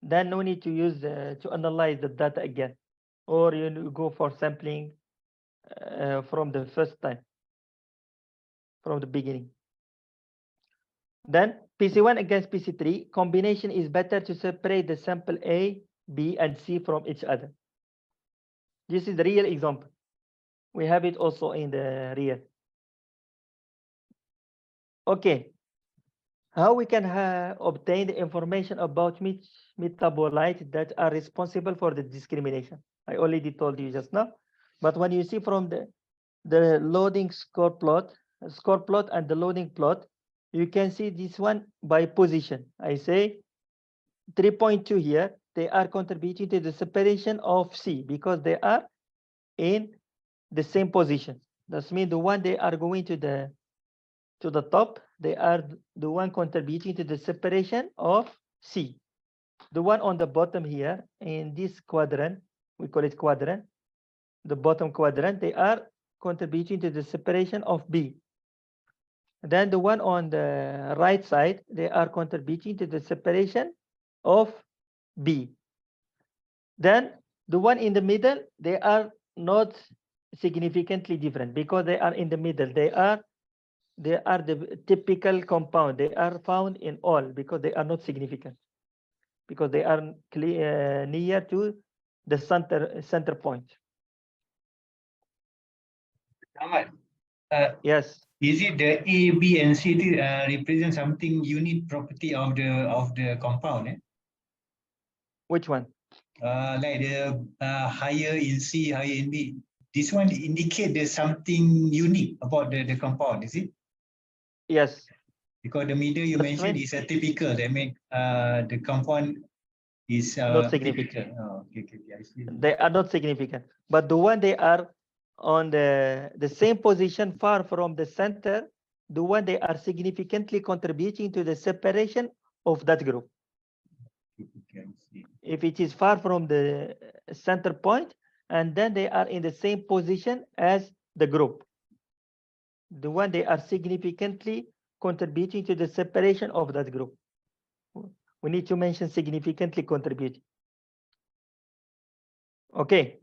Then no need to use to analyze the data again, or you go for sampling from the first time, from the beginning. Then PC1 against PC3 combination is better to separate the sample A, B, and C from each other. This is the real example. We have it also in the real. Okay. How we can obtain the information about metabolites that are responsible for the discrimination? I already told you just now. But when you see from the the loading score plot and the loading plot, you can see this one by position. I say 3.2 here, they are contributing to the separation of C because they are in the same position. That means the one they are going to the top, they are the one contributing to the separation of C. The one on the bottom here in this quadrant, we call it quadrant, the bottom quadrant, they are contributing to the separation of B. Then the one on the right side, they are contributing to the separation of B. Then the one in the middle, they are not significantly different because they are in the middle. They are the typical compound. They are found in all because they are not significant, because they are near to the center point. Ahmad, Yes. is it the A, B, and C represent something unique property of the compound? Which one? Like the higher in C, higher in B. This one indicate there's something unique about the compound, is it? Yes. Because the middle you That's mentioned right. is a typical. That means the compound is Not significant. typical. Oh, okay, I see. They are not significant. But the one they are on the same position far from the center, the one they are significantly contributing to the separation of that group. Okay, I see. If it is far from the center point, and then they are in the same position as the group, the one they are significantly contributing to the separation of that group. We need to mention significantly contributing. Okay.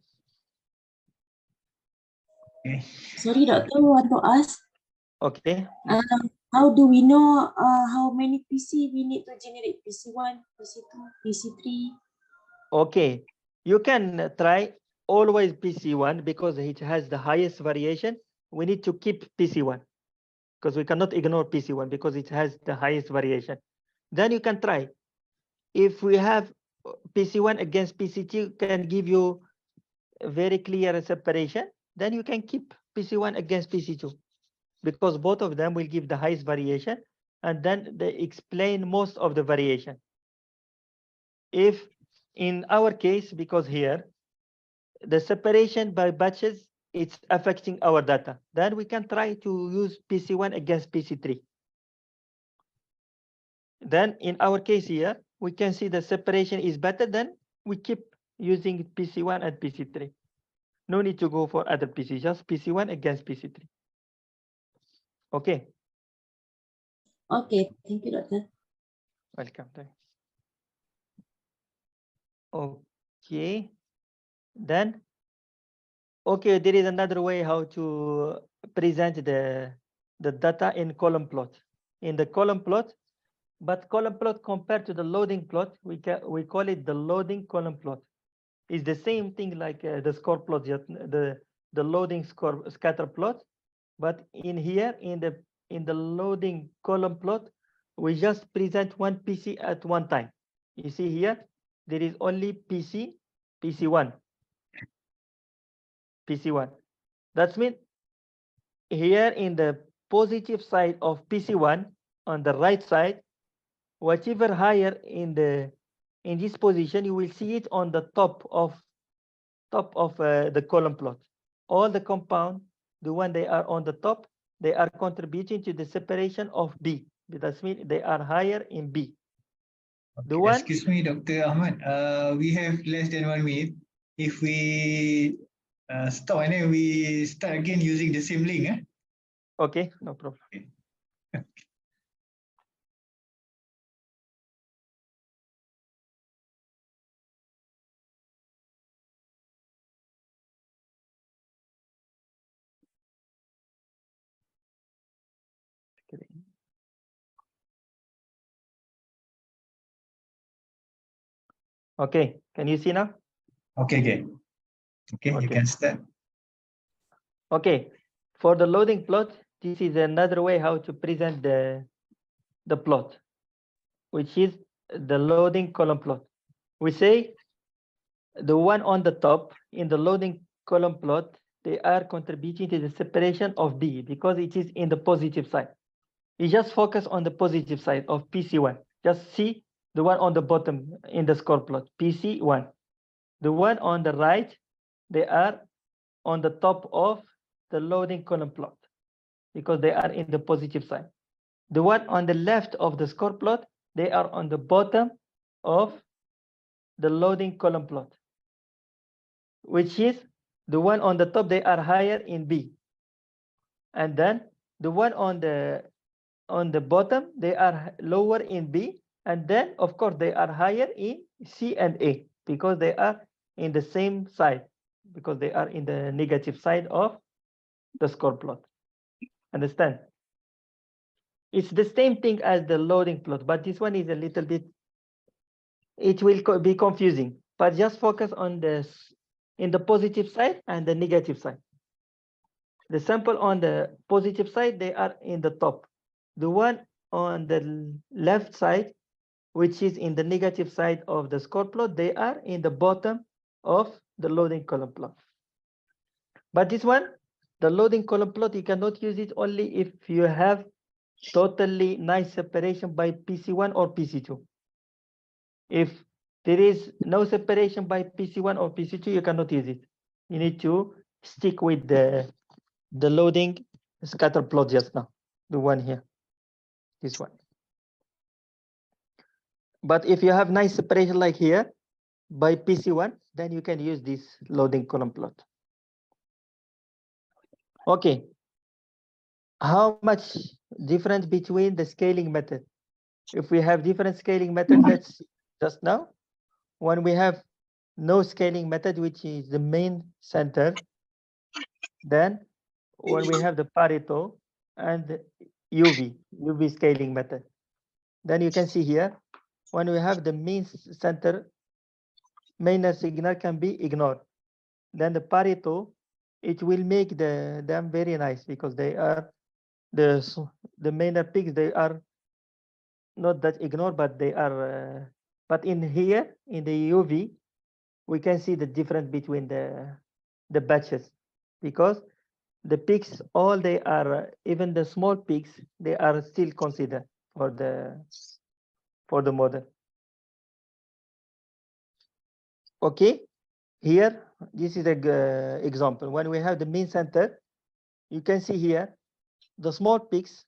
Okay. Sorry, Doctor, I want to ask, Okay. how do we know how many PC we need to generate? PC1, PC2, PC3? Okay. You can try always PC1 because it has the highest variation. We need to keep PC1 because we cannot ignore PC1 because it has the highest variation. Then you can try. If we have PC1 against PC2 can give you a very clear separation, then you can keep PC1 against PC2 because both of them will give the highest variation and then they explain most of the variation. If in our case, because here the separation by batches, it's affecting our data, then we can try to use PC1 against PC3. Then in our case here, we can see the separation is better, then we keep using PC1 and PC3. No need to go for other PC, just PC1 against PC3. Okay. Okay, thank you, Doctor. Welcome. Okay. Then, okay, there is another way how to present the data in column plot. In the column plot, but column plot compared to the loading plot, we call it the loading column plot. It's the same thing like the score plot, the loading scatter plot, but in here in the loading column plot, we just present one PC at one time. You see here, there is only PC1. That means here in the positive side of PC1 on the right side, whatever higher in this position, you will see it on the top of the column plot. All the compound, the one they are on the top, they are contributing to the separation of B. That means they are higher in B. The one. Excuse me, Dr. Ahmad. We have less than 1 minute. If we stop and then we start again using the same link. Okay, no problem. Okay. Okay, can you see now? Okay, you can start. Okay, for the loading plot, this is another way how to present the plot, which is the loading column plot. We say the one on the top in the loading column plot, they are contributing to the separation of B because it is in the positive side. You just focus on the positive side of PC1. Just see the one on the bottom in the score plot, PC1. The one on the right, they are on the top of the loading column plot because they are in the positive side. The one on the left of the score plot, they are on the bottom of the loading column plot, which is the one on the top, they are higher in B. And then the one on the bottom, they are lower in B. And then, of course, they are higher in C and A because they are in the same side, because they are in the negative side of the score plot. Understand? It's the same thing as the loading plot, but this one is a little bit, it will be confusing, but just focus on this in the positive side and the negative side. The sample on the positive side, they are in the top. The one on the left side, which is in the negative side of the score plot, they are in the bottom of the loading column plot. But this one, the loading column plot, you cannot use it only if you have totally nice separation by PC1 or PC2. If there is no separation by PC1 or PC2, you cannot use it. You need to stick with the loading scatter plot just now, the one here, this one. But if you have nice separation like here by PC1, then you can use this loading column plot. Okay. How much difference between the scaling method? If we have different scaling method, let's see just now. When we have no scaling method, which is the main center, then when we have the Pareto and the UV scaling method, then you can see here, when we have the mean center, minor signal can be ignored. Then the Pareto, it will make them very nice because they are the minor peaks, they are not that ignored, but they are, but in here, in the UV, we can see the difference between the batches because the peaks, all they are, even the small peaks, they are still considered for the model. Okay, here, this is a example. When we have the mean center, you can see here, the small peaks,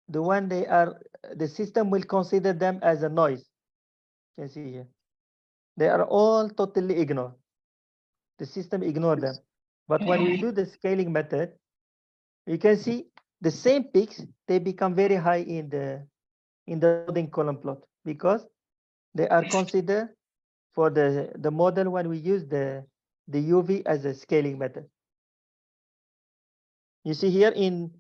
the one they are, the system will consider them as a noise. You can see here. They are all totally ignored. The system ignore them. But when we do the scaling method, you can see the same peaks, they become very high in the loading column plot because they are considered for the model when we use the UV as a scaling method. You see here in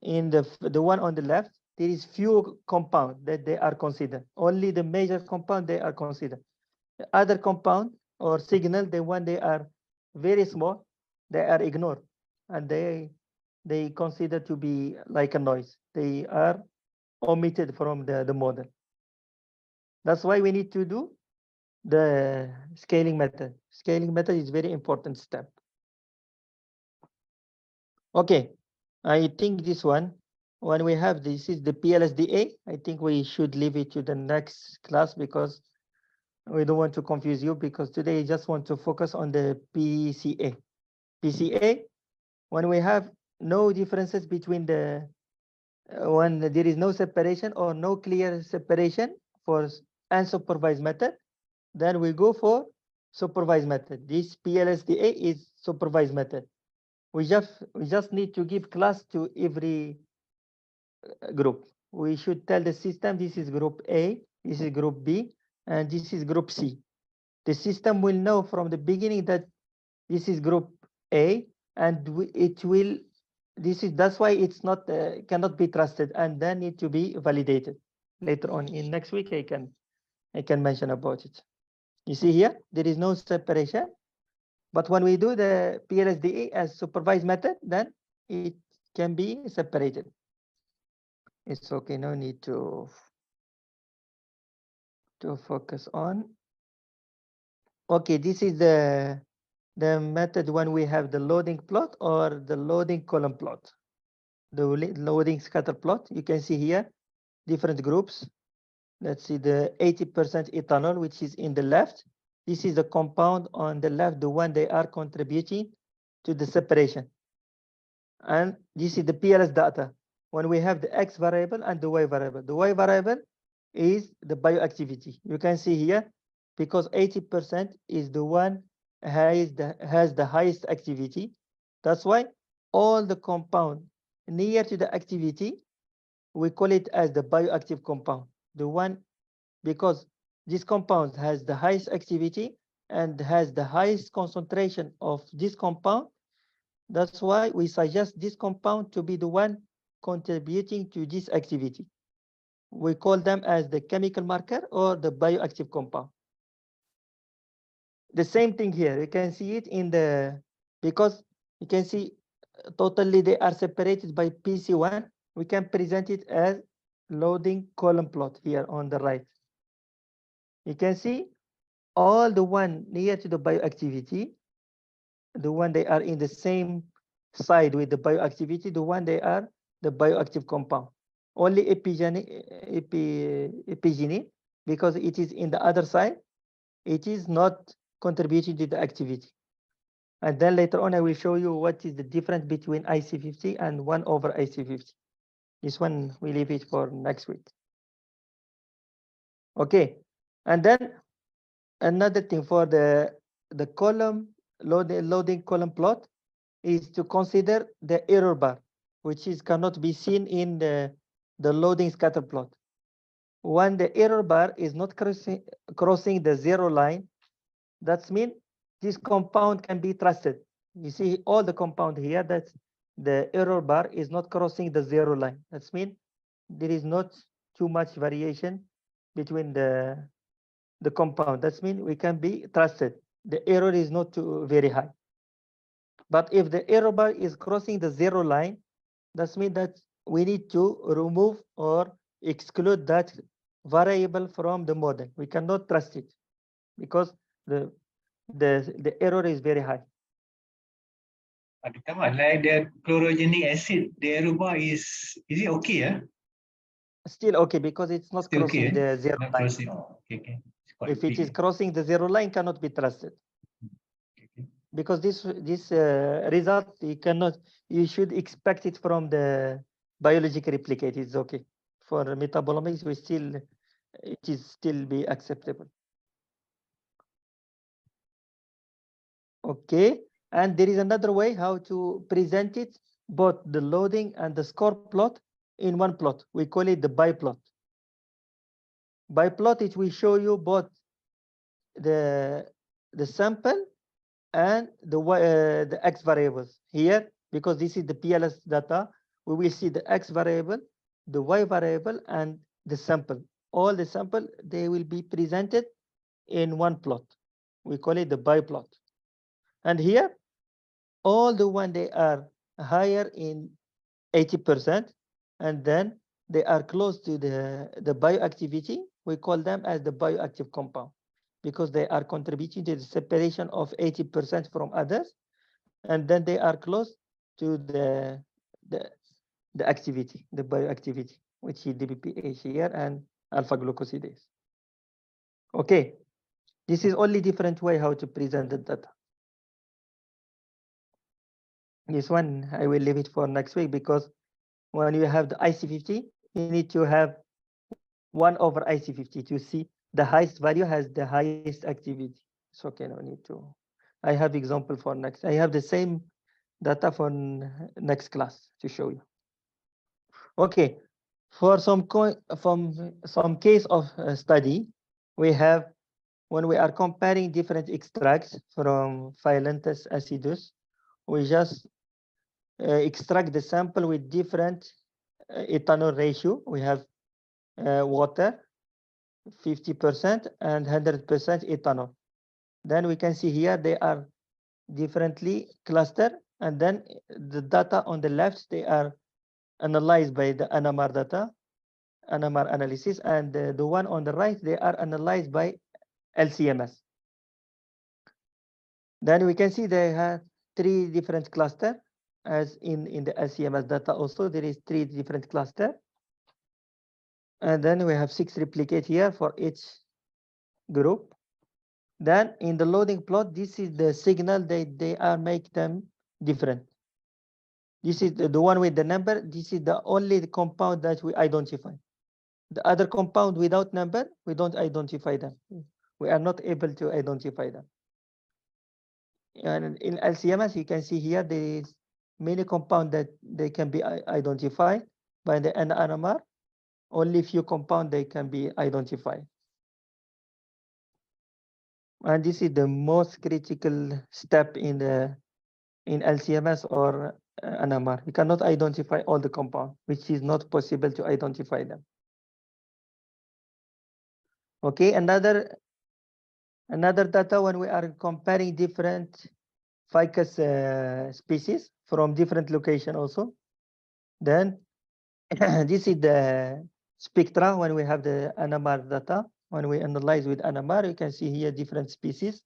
the one on the left, there is few compounds that they are considered. Only the major compound they are considered. The other compound or signal, the one they are very small, they are ignored, and they consider to be like a noise. They are omitted from the model. That's why we need to do the scaling method. Scaling method is very important step. Okay, I think this one, when we have this is the PLSDA, I think we should leave it to the next class because we don't want to confuse you, because today I just want to focus on the PCA. PCA, when we have no differences between when there is no separation or no clear separation for unsupervised method, then we go for supervised method. This PLSDA is supervised method. We just need to give class to every group. We should tell the system this is group A, this is group B, and this is group C. The system will know from the beginning that this is group A, and it will. That's why it's not cannot be trusted, and then need to be validated later on. In next week, I can mention about it. You see here, there is no separation, but when we do the PLSDA as supervised method, then it can be separated. It's okay, no need to focus on. Okay, this is the the method when we have the loading plot or the loading column plot. The loading scatter plot, you can see here different groups. Let's see the 80% ethanol, which is in the left. This is the compound on the left, the one they are contributing to the separation. And this is the PLS data. When we have the X variable and the Y variable. The Y variable is the bioactivity. You can see here, because 80% is the one has the highest activity. That's why all the compound near to the activity, we call it as the bioactive compound. The one, because this compound has the highest activity and has the highest concentration of this compound. That's why we suggest this compound to be the one contributing to this activity. We call them as the chemical marker or the bioactive compound. The same thing here, you can see it in the, because you can see totally they are separated by PC1. We can present it as loading column plot here on the right. You can see all the one near to the bioactivity, the one they are in the same side with the bioactivity, the one they are the bioactive compound. Only epigenic, because it is in the other side, it is not contributing to the activity. And then later on, I will show you what is the difference between IC50 and 1 over IC50. This one, we leave it for next week. Okay, and then another thing for the column, loading column plot is to consider the error bar, which is cannot be seen in the loading scatter plot. When the error bar is not crossing the zero line, that means this compound can be trusted. You see all the compound here, that the error bar is not crossing the zero line. That means there is not too much variation between the compound. That means we can be trusted. The error is not too very high. But if the error bar is crossing the zero line, that means that we need to remove or exclude that variable from the model. We cannot trust it because the error is very high. Come on, like the chlorogenic acid, the error bar is it okay? Still okay, because it's not Still crossing okay, the zero not line. crossing. Okay. If it is crossing the zero line, cannot be trusted. Okay. Because this result you should expect it from the biological replicate. It's okay. For metabolomics, it is still be acceptable. Okay, and there is another way how to present it, both the loading and the score plot in one plot. We call it the biplot. Biplot, it will show you both the sample and the X variables. Here, because this is the PLS data, we will see the X variable, the Y variable, and the sample. All the sample, they will be presented in one plot. We call it the biplot. And here, all the one they are higher in 80%, and then they are close to the bioactivity. We call them as the bioactive compound, because they are contributing to the separation of 80% from others, and then they are close to the activity, the bioactivity, which is DBPH here and alpha glucosidase. Okay, this is only different way how to present the data. This one I will leave it for next week, because when you have the IC50, you need to have 1 over IC50 to see the highest value has the highest activity. It's okay, no need to. I have example for next. I have the same data for next class to show you. Okay, for some case of study, we have when we are comparing different extracts from Phyllanthus acidus, we just extract the sample with different ethanol ratio. We have water, 50% and 100% ethanol. Then we can see here they are differently clustered, and then the data on the left, they are analyzed by the NMR data, NMR analysis, and the one on the right, they are analyzed by LCMS. Then we can see they have 3 different clusters, as in the LCMS data also there is 3 different clusters. And then we have 6 replicate here for each group. Then in the loading plot, this is the signal they are make them different. This is the one with the number. This is the only compound that we identify. The other compound without number, we don't identify them. We are not able to identify them. And in LCMS, you can see here there is many compounds that they can be identified by the NMR. Only few compounds they can be identified. And this is the most critical step in LCMS or NMR. You cannot identify all the compounds, which is not possible to identify them. Okay, another data when we are comparing different ficus species from different location also. Then this is the spectra when we have the NMR data. When we analyze with NMR, you can see here different species.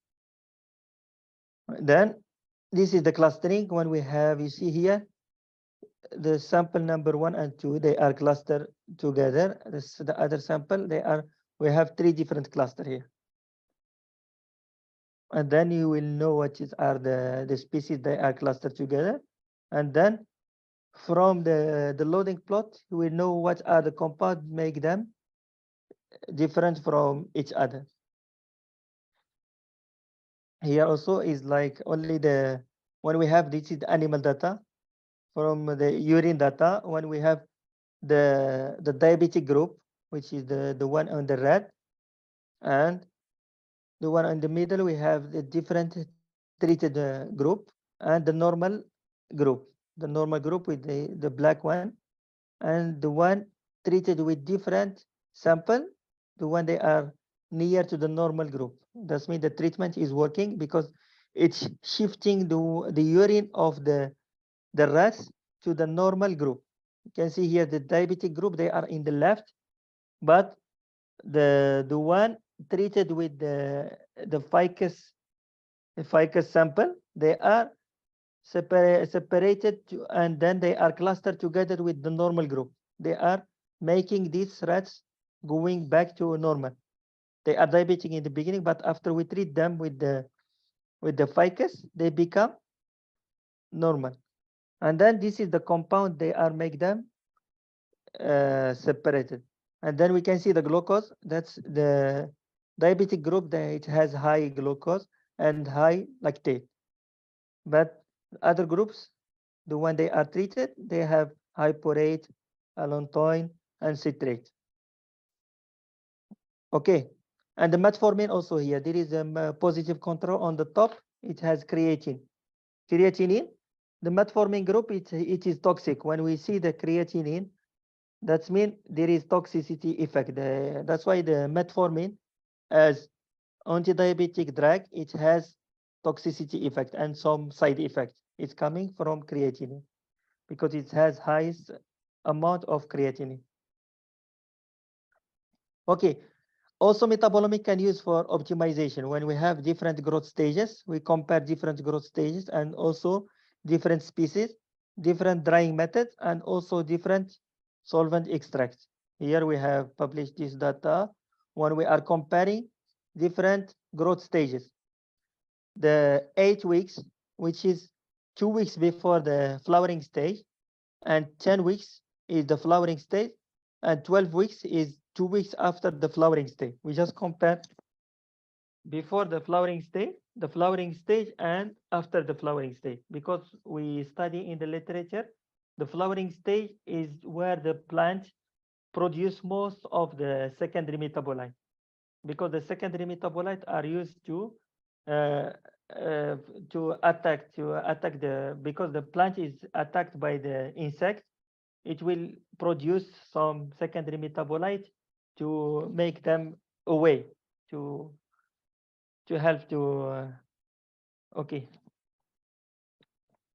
Then this is the clustering when we have, you see here, the sample number 1 and 2, they are clustered together. This the other sample, we have 3 different clusters here. And then you will know what are the species they are clustered together. And then from the loading plot, you will know what are the compounds make them different from each other. Here also is like only when we have this is the animal data. From the urine data, when we have the diabetic group, which is the one on the red, and the one in the middle, we have the different treated group and the normal group. The normal group with the black one, and the one treated with different sample, the one they are near to the normal group. That means the treatment is working because it's shifting the urine of the rats to the normal group. You can see here the diabetic group, they are in the left, but the one treated with the ficus sample, they are separated and then they are clustered together with the normal group. They are making these rats going back to normal. They are diabetic in the beginning, but after we treat them with the ficus, they become normal. And then this is the compound they are make them separated. And then we can see the glucose. That's the diabetic group that it has high glucose and high lactate. But other groups, the one they are treated, they have hyporate, allantoin, and citrate. Okay, and the metformin also here. There is a positive control on the top. It has creatine. Creatinine, the metformin group, it is toxic. When we see the creatinine, that means there is toxicity effect. That's why the metformin as anti-diabetic drug, it has toxicity effect and some side effects. It's coming from creatinine because it has highest amount of creatinine. Okay, also metabolomic can use for optimization. When we have different growth stages, we compare different growth stages and also different species, different drying methods, and also different solvent extracts. Here we have published this data when we are comparing different growth stages. The 8 weeks, which is 2 weeks before the flowering stage, and 10 weeks is the flowering stage, and 12 weeks is 2 weeks after the flowering stage. We just compare before the flowering stage, and after the flowering stage, because we study in the literature, the flowering stage is where the plant produce most of the secondary metabolite, because the secondary metabolites are used to attack because the plant is attacked by the insect, it will produce some secondary metabolite to make them away to help to okay.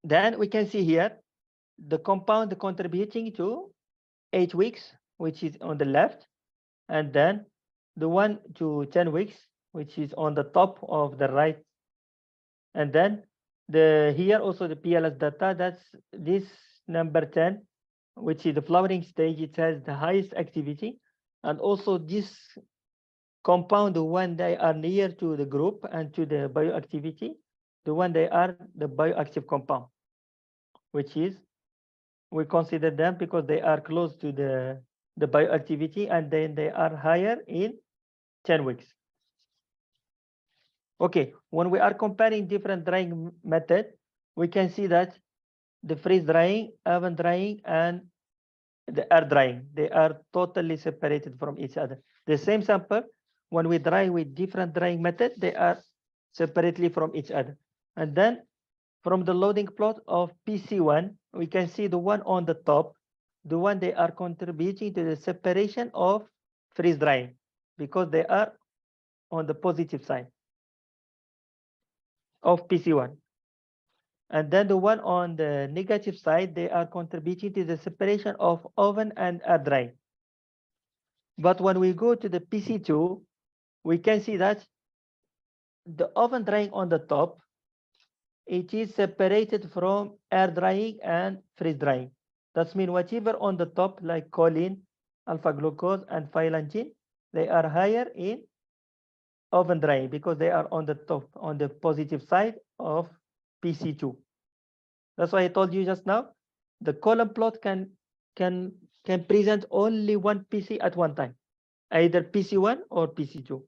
Then we can see here the compound contributing to 8 weeks, which is on the left, and then the 1 to 10 weeks, which is on the top of the right. And then here also the PLS data, that's this number 10, which is the flowering stage, it has the highest activity. And also this compound, the one they are near to the group and to the bioactivity, the one they are the bioactive compound, which is, we consider them because they are close to the bioactivity, and then they are higher in 10 weeks. Okay, when we are comparing different drying method, we can see that the freeze drying, oven drying, and the air drying, they are totally separated from each other. The same sample, when we dry with different drying method, they are separately from each other. And then from the loading plot of PC1, we can see the one on the top, the one they are contributing to the separation of freeze drying, because they are on the positive side of PC1. And then the one on the negative side, they are contributing to the separation of oven and air drying. But when we go to the PC2, we can see that the oven drying on the top, it is separated from air drying and freeze drying. That means whatever on the top, like choline, alpha glucose, and phylangine, they are higher in oven drying because they are on the top, on the positive side of PC2. That's why I told you just now, the column plot can present only one PC at one time, either PC1 or PC2,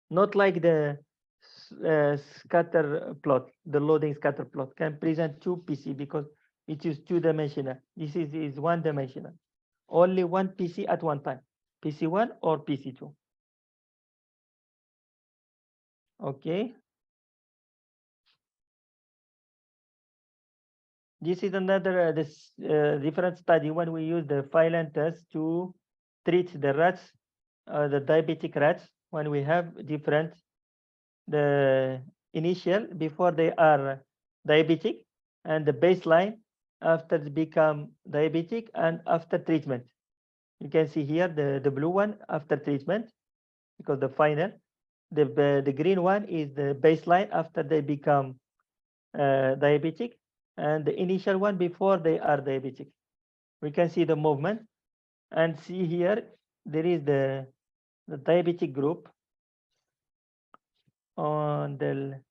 not like the scatter plot, the loading scatter plot can present two PC because it is two-dimensional. This is one-dimensional. Only one PC at one time, PC1 or PC2. Okay. This is another different study when we use the Phylan test to treat the rats, the diabetic rats, when we have different, the initial before they are diabetic, and the baseline after they become diabetic and after treatment. You can see here the blue one after treatment, because the final, the green one is the baseline after they become diabetic, and the initial one before they are diabetic. We can see the movement, and see here there is the diabetic group on the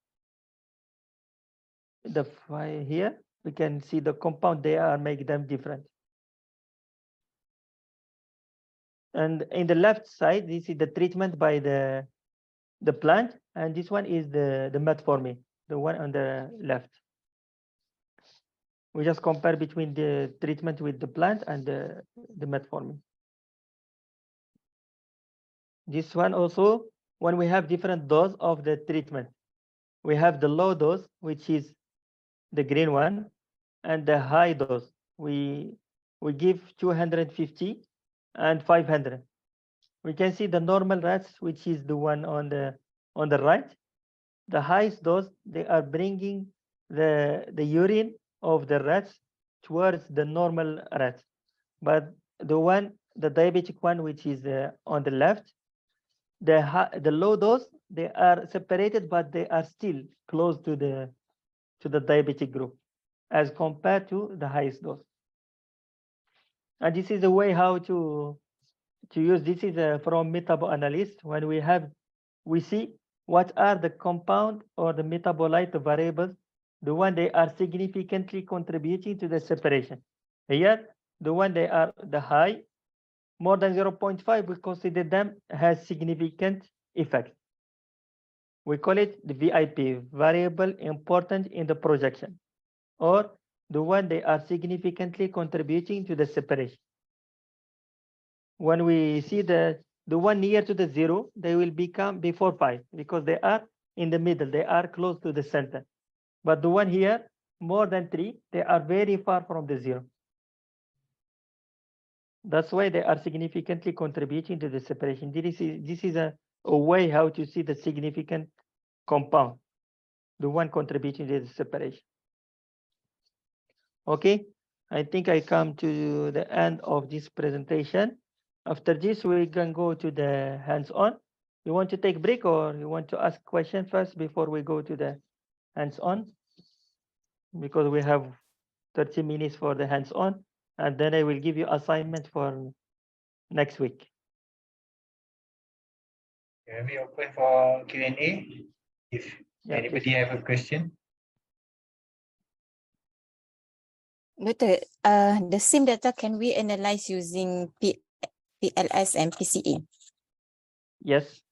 here we can see the compound they are make them different. And in the left side, this is the treatment by the plant, and this one is the metformin, the one on the left. We just compare between the treatment with the plant and the metformin. This one also, when we have different dose of the treatment, we have the low dose, which is the green one, and the high dose. We give 250 and 500. We can see the normal rats, which is the one on the right. The highest dose, they are bringing the urine of the rats towards the normal rats. But the diabetic one, which is on the left, the low dose, they are separated, but they are still close to the diabetic group as compared to the highest dose. And this is the way how to use. This is from metaboanalyst. When we see what are the compound or the metabolite variables, the one they are significantly contributing to the separation. Here, the one they are the high, more than 0.5, we consider them has significant effect. We call it the VIP, variable important in the projection, or the one they are significantly contributing to the separation. When we see the one near to the 0, they will become before 5 because they are in the middle, they are close to the center. But the one here, more than 3, they are very far from the 0. That's why they are significantly contributing to the separation. This is a way how to see the significant compound, the one contributing to the separation. Okay, I think I come to the end of this presentation. After this, we can go to the hands-on. You want to take break, or you want to ask question first before we go to the hands-on, because we have 30 minutes for the hands-on, and then I will give you assignment for next week. Can we open for Q&A? If Yeah, anybody please. have a question. Doctor, the same data can we analyze using PLS and PCA? Yes.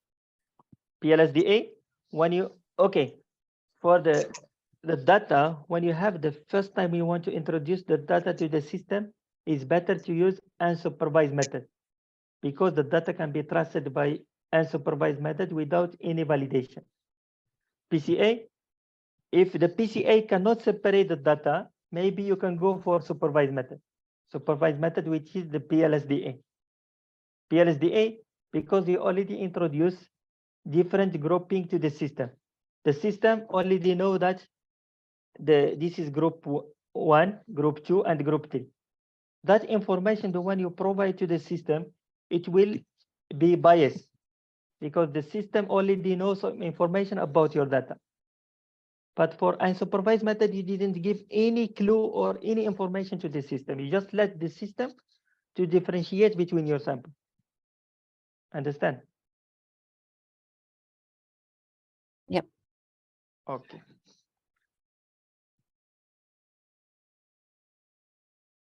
PLSDA, when you, okay, for the data, when you have the first time you want to introduce the data to the system, it's better to use unsupervised method, because the data can be trusted by unsupervised method without any validation. PCA, if the PCA cannot separate the data, maybe you can go for supervised method. Supervised method, which is the PLSDA. PLSDA, because you already introduced different grouping to the system. The system already know that this is group 1, group 2, and group 3. That information, the one you provide to the system, it will be biased, because the system already knows some information about your data. But for unsupervised method, you didn't give any clue or any information to the system. You just let the system to differentiate between your sample. Understand? Yep. Okay.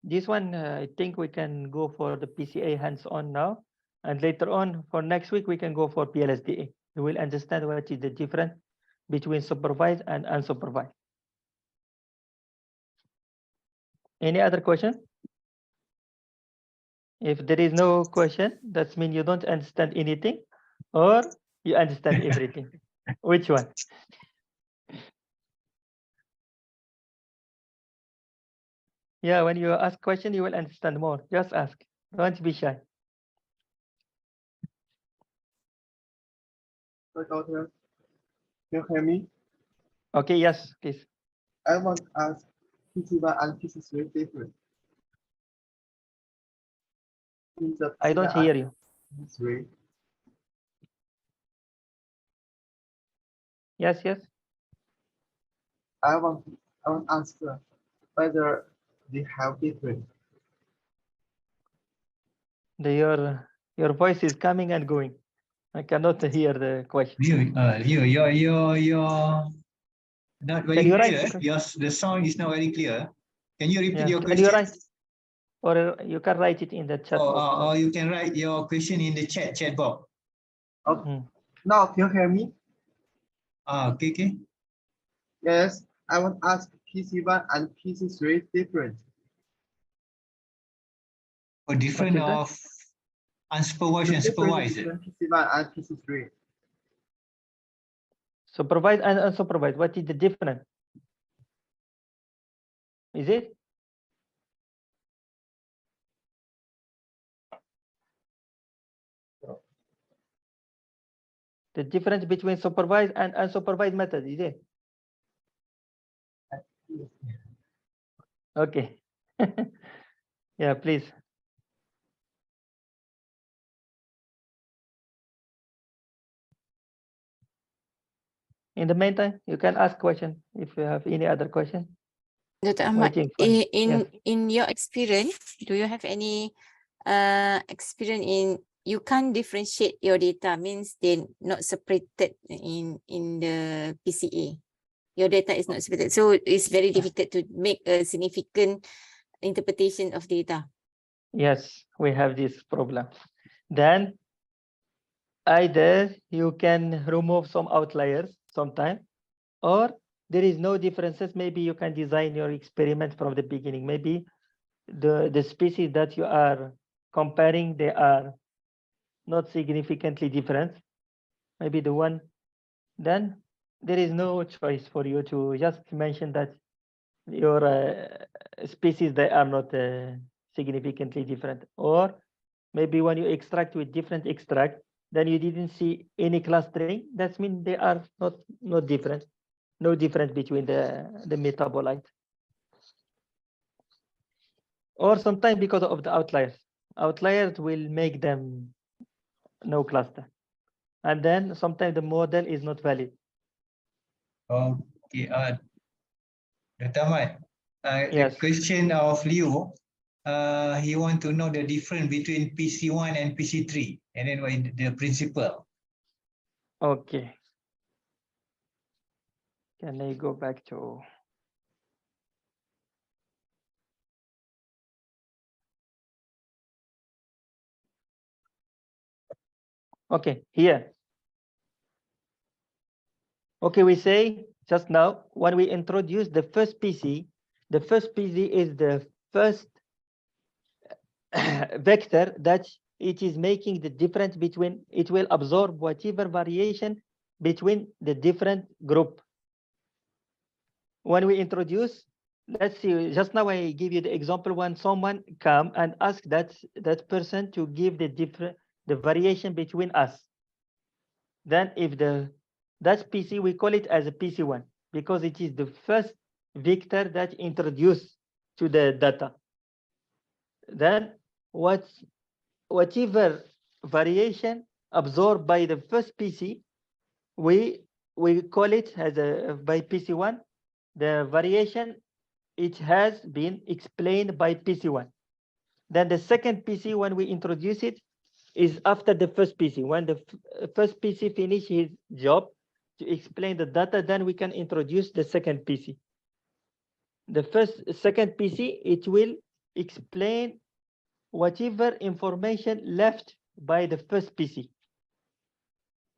This one, I think we can go for the PCA hands-on now. And later on, for next week, we can go for PLSDA. You will understand what is the difference between supervised and unsupervised. Any other question? If there is no question, that means you don't understand anything, or you understand everything. Which one? Yeah, when you ask question, you will understand more. Just ask. Don't be shy. Doctor, can you hear me? Okay, yes, please. I want to ask PC1 and PC3 different. In the I don't PC1 hear you. and PC3, Yes, yes. I want to ask whether they have different. Your voice is coming and going. I cannot hear the question. You're not very Can you write clear. the question? The sound is not very clear. Can you repeat Yeah. your Can you question? write? Or you can write it in the chat box. Or you can write your question in the chat box. Okay. Hmm. Now, can you hear me? Okay. Yes, I want to ask PC1 and PC3 different. Or different What is that? of unsupervised The and difference supervised. between PC1 and PC3. Supervised and unsupervised. What is the difference? Is it? The difference between supervised and unsupervised method, is it? Okay. Yeah, please. In the meantime, you can ask question if you have any other question. Dr. Ahmad, Waiting for in your experience, do you have any experience in you can't differentiate your data, means they're not separated in the PCA. Your data is not separated. So it's very difficult to make a significant interpretation of data. Yes, we have this problem. Then either you can remove some outliers sometime, or there is no differences. Maybe you can design your experiment from the beginning. Maybe the species that you are comparing, they are not significantly different. Maybe the one, then there is no choice for you to just mention that your species, they are not significantly different. Or maybe when you extract with different extract, then you didn't see any clustering. That means they are not different. No difference between the metabolites. Or sometimes because of the outliers. Outliers will make them no cluster. And then sometimes the model is not valid. Okay, Dr. Ahmad, the Yes. question of Leo, he want to know the difference between PC1 and PC3, and then what is the principle. Okay. Can I go back to? Okay, here. Okay, we say just now, when we introduce the first PC is the first vector that it is making the difference between, it will absorb whatever variation between the different group. When we introduce, let's see, just now I give you the example when someone come and ask that person to give the variation between us. Then if that PC, we call it as a PC1 because it is the first vector that introduced to the data. Then whatever variation absorbed by the first PC, we call it as by PC1. The variation, it has been explained by PC1. Then the second PC, when we introduce it, is after the first PC. When the first PC finish his job to explain the data, then we can introduce the second PC. The second PC, it will explain whatever information left by the first PC.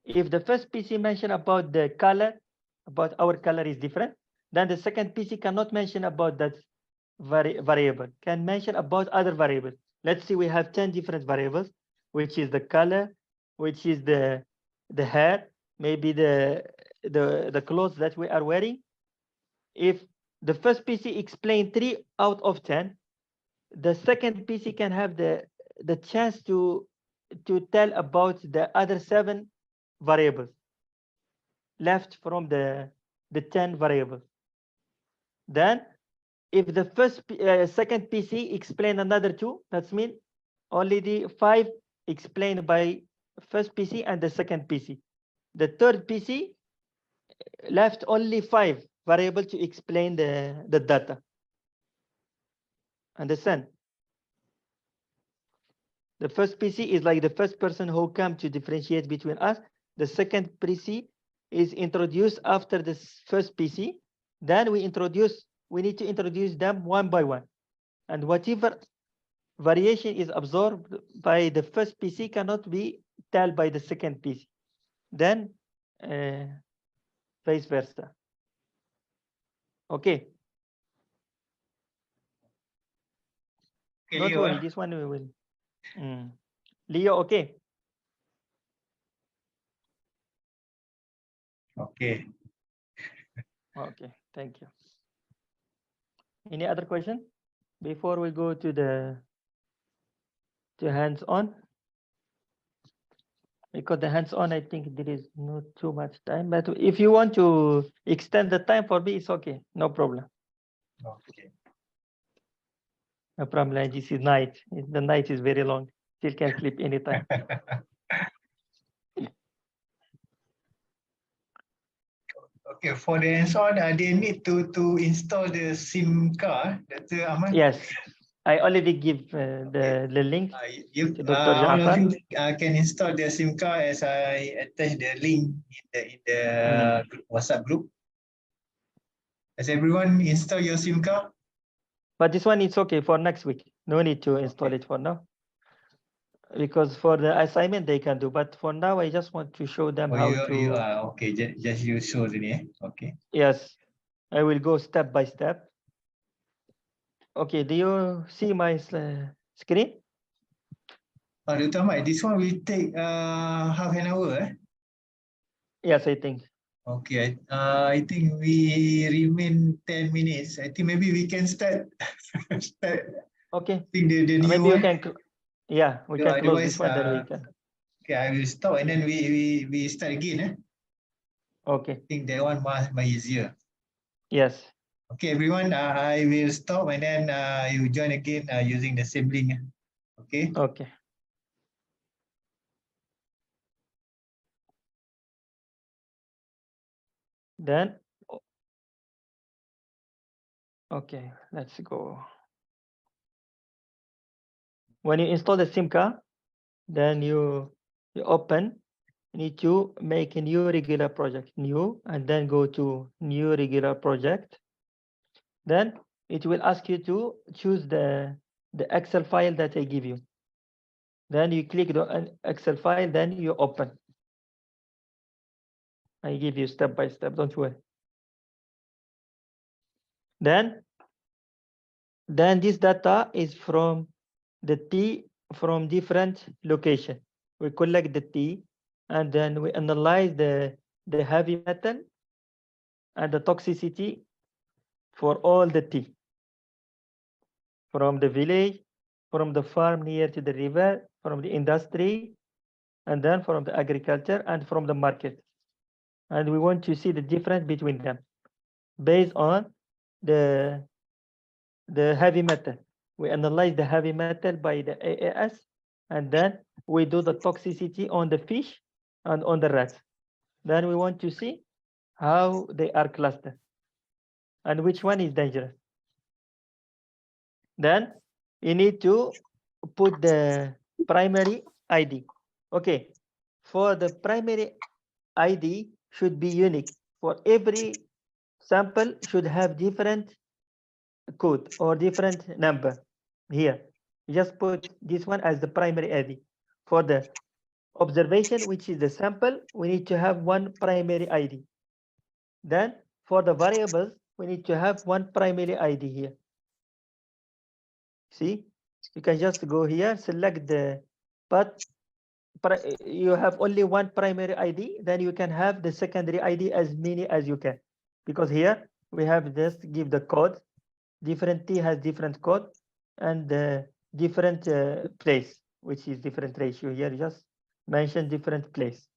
If the first PC mentioned about the color, about our color is different, then the second PC cannot mention about that variable, can mention about other variables. Let's see, we have 10 different variables, which is the color, which is the hair, maybe the clothes that we are wearing. If the first PC explained 3 out of 10, the second PC can have the chance to tell about the other 7 variables left from the 10 variables. Then if the second PC explain another 2, that means only the 5 explained by first PC and the second PC. The third PC left only 5 variable to explain the data. Understand? The first PC is like the first person who come to differentiate between us. The second PC is introduced after the first PC. Then we need to introduce them one by one. And whatever variation is absorbed by the first PC cannot be told by the second PC. Then vice versa. Okay. Okay, Don't Leo, worry, this one we will. Leo, okay. Okay. Okay, thank you. Any other question before we go to the hands-on? Because the hands-on, I think there is not too much time. But if you want to extend the time for me, it's okay. No problem. Okay. No problem. Like this is night. The night is very long. Still can sleep anytime. Okay, for the hands-on, they need to install the SIM card, Dr. Ahmad. Yes, I already give the link You, to Dr. all of Jafar. you can install the SIM card as I attach the link in the WhatsApp group. Has everyone install your SIM card? But this one is okay for next week. No need to install it for now. Because for the assignment they can do, but for now I just want to show them how to. You are okay. Just you show the okay. Yes, I will go step by step. Okay, do you see my screen? Dr. Ahmad, this one will take half an hour. Yes, I think. Okay, I think we remain 10 minutes. I think maybe we can start. Okay. I think the new Maybe one. you can. Yeah, we can close this one. Then we can. Okay, I will stop and then we start again. Okay. I think that one much easier. Yes. Okay, everyone. I will stop and then you join again using the same link. Okay. Okay. Then Okay, let's go. When you install the SIM card, then you open. You need to make a new regular project, new, and then go to new regular project. Then it will ask you to choose the Excel file that I give you. Then you click the Excel file, then you open. I give you step by step, don't worry. Then this data is from the T from different location. We collect the T and then we analyze the heavy metal and the toxicity for all the T. From the village, from the farm near to the river, from the industry, and then from the agriculture and from the market. And we want to see the difference between them based on the heavy metal. We analyze the heavy metal by the AAS, and then we do the toxicity on the fish and on the rats. Then we want to see how they are clustered and which one is dangerous. Then you need to put the primary ID. Okay, for the primary ID should be unique. For every sample should have different code or different number. Here, just put this one as the primary ID. For the observation, which is the sample, we need to have one primary ID. Then for the variables, we need to have one primary ID here. See, you can just go here, select the, but you have only one primary ID, then you can have the secondary ID as many as you can. Because here we have just give the code, different T has different code and different place, which is different ratio. Here just mention different place,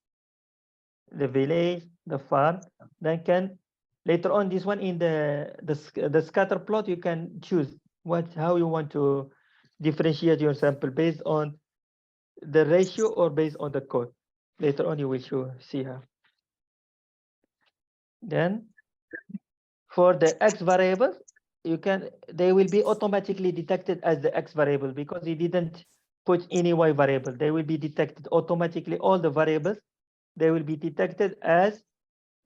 the village, the farm. Then can later on this one in the scatter plot, you can choose how you want to differentiate your sample based on the ratio or based on the code. Later on you will see how. Then for the X variables, they will be automatically detected as the X variable because you didn't put any Y variable. They will be detected automatically. All the variables, they will be detected as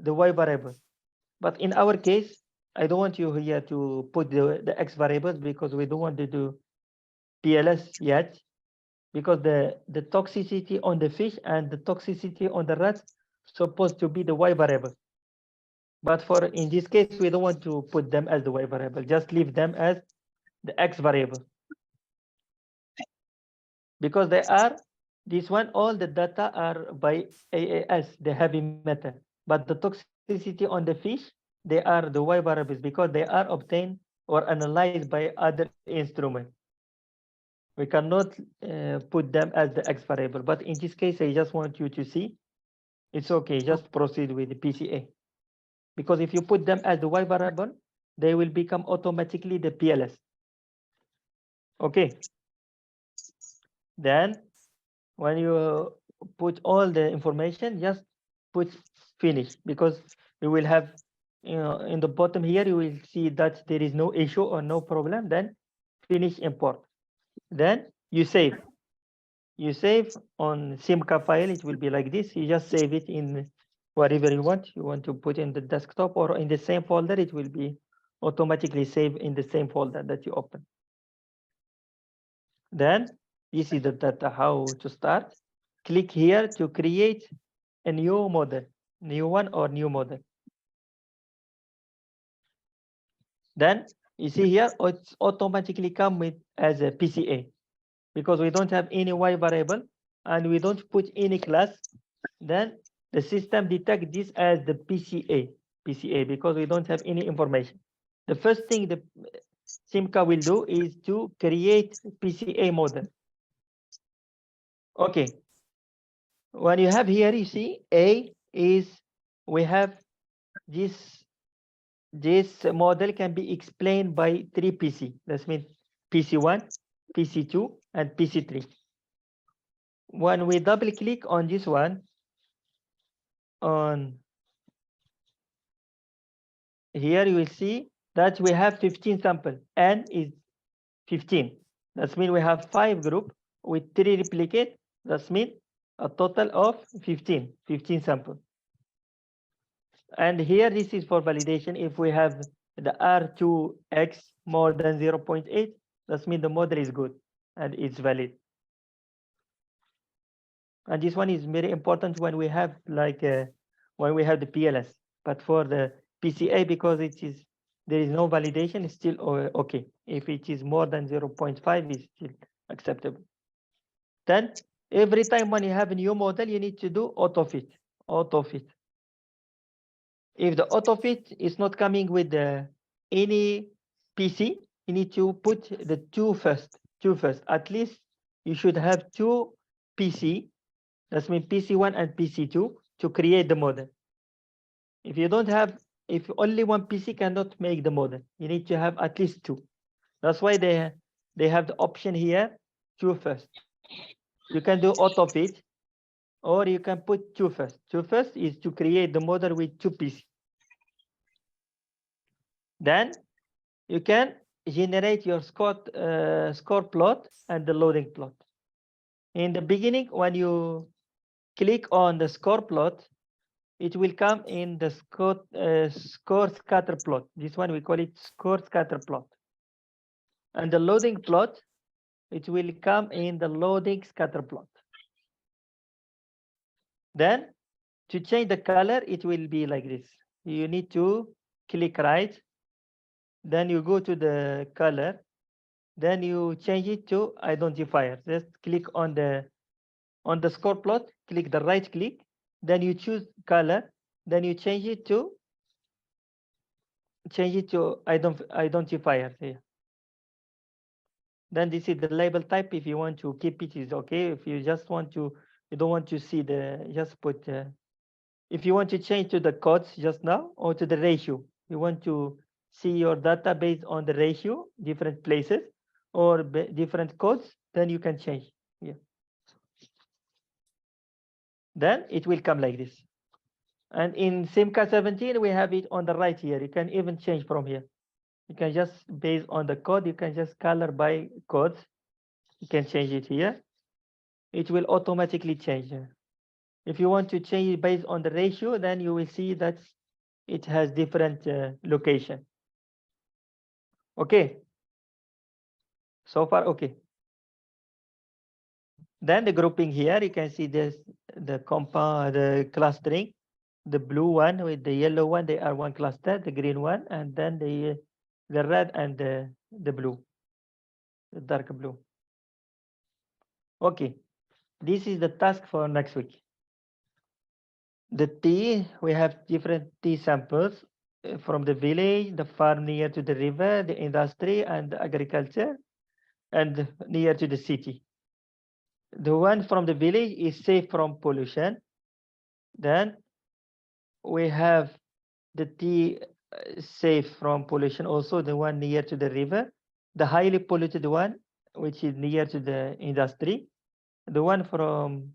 the Y variable. But in our case, I don't want you here to put the X variables because we don't want to do PLS yet, because the toxicity on the fish and the toxicity on the rats supposed to be the Y variable. But for in this case, we don't want to put them as the Y variable. Just leave them as the X variable. Because they are, this one, all the data are by AAS, the heavy metal. But the toxicity on the fish, they are the Y variables because they are obtained or analyzed by other instruments. We cannot put them as the X variable. But in this case, I just want you to see, it's okay, just proceed with the PCA. Because if you put them as the Y variable, they will become automatically the PLS. Okay. Then when you put all the information, just put finish, because you will have, in the bottom here, you will see that there is no issue or no problem. Then finish import. Then you save. You save on SIMCA file. It will be like this. You just save it in whatever you want. You want to put in the desktop or in the same folder. It will be automatically saved in the same folder that you open. Then this is the data how to start. Click here to create a new model, new one or new model. Then you see here, it's automatically come with as a PCA because we don't have any Y variable and we don't put any class. Then the system detect this as the PCA because we don't have any information. The first thing the SIMCA will do is to create PCA model. Okay. When you have here, you see A is, we have this model can be explained by 3 PC. That means PC1, PC2, and PC3. When we double click on this one, on here you will see that we have 15 samples. N is 15. That means we have 5 groups with 3 replicates. That means a total of 15 samples. And here this is for validation. If we have the R2X more than 0.8, that means the model is good and it's valid. And this one is very important when we have when we have the PLS. But for the PCA, because there is no validation, it's still okay. If it is more than 0.5, it's still acceptable. Then every time when you have a new model, you need to do auto-fit. If the auto-fit is not coming with any PC, you need to put the two first. At least you should have 2 PC. That means PC1 and PC2 to create the model. If you don't have, if only one PC cannot make the model, you need to have at least 2. That's why they have the option here, 2 first. You can do auto-fit, or you can put 2 first. 2 first is to create the model with 2 PC. Then you can generate your score plot and the loading plot. In the beginning, when you click on the score plot, it will come in the score scatter plot. This one we call it score scatter plot. And the loading plot, it will come in the loading scatter plot. Then to change the color, it will be like this. You need to click right. Then you go to the color. Then you change it to identifier. Just click on the score plot, click the right click, then you choose color, then you change it to identifier here. Then this is the label type. If you want to keep it, is okay. If you just want to, you don't want to see just put. If you want to change to the codes just now or to the ratio, you want to see your data based on the ratio, different places or different codes, then you can change here. Then it will come like this. And in Simca 17, we have it on the right here. You can even change from here. You can just, based on the code, you can just color by codes. You can change it here. It will automatically change. If you want to change it based on the ratio, then you will see that it has different location. Okay. So far, okay. Then the grouping here, you can see this, the compound, the clustering. The blue one with the yellow one, they are one cluster, the green one, and then the red and the blue, the dark blue. Okay, this is the task for next week. The tea, we have different tea samples from the village, the farm near to the river, the industry and the agriculture, and near to the city. The one from the village is safe from pollution. Then we have the tea safe from pollution, also the one near to the river, the highly polluted one, which is near to the industry, the one from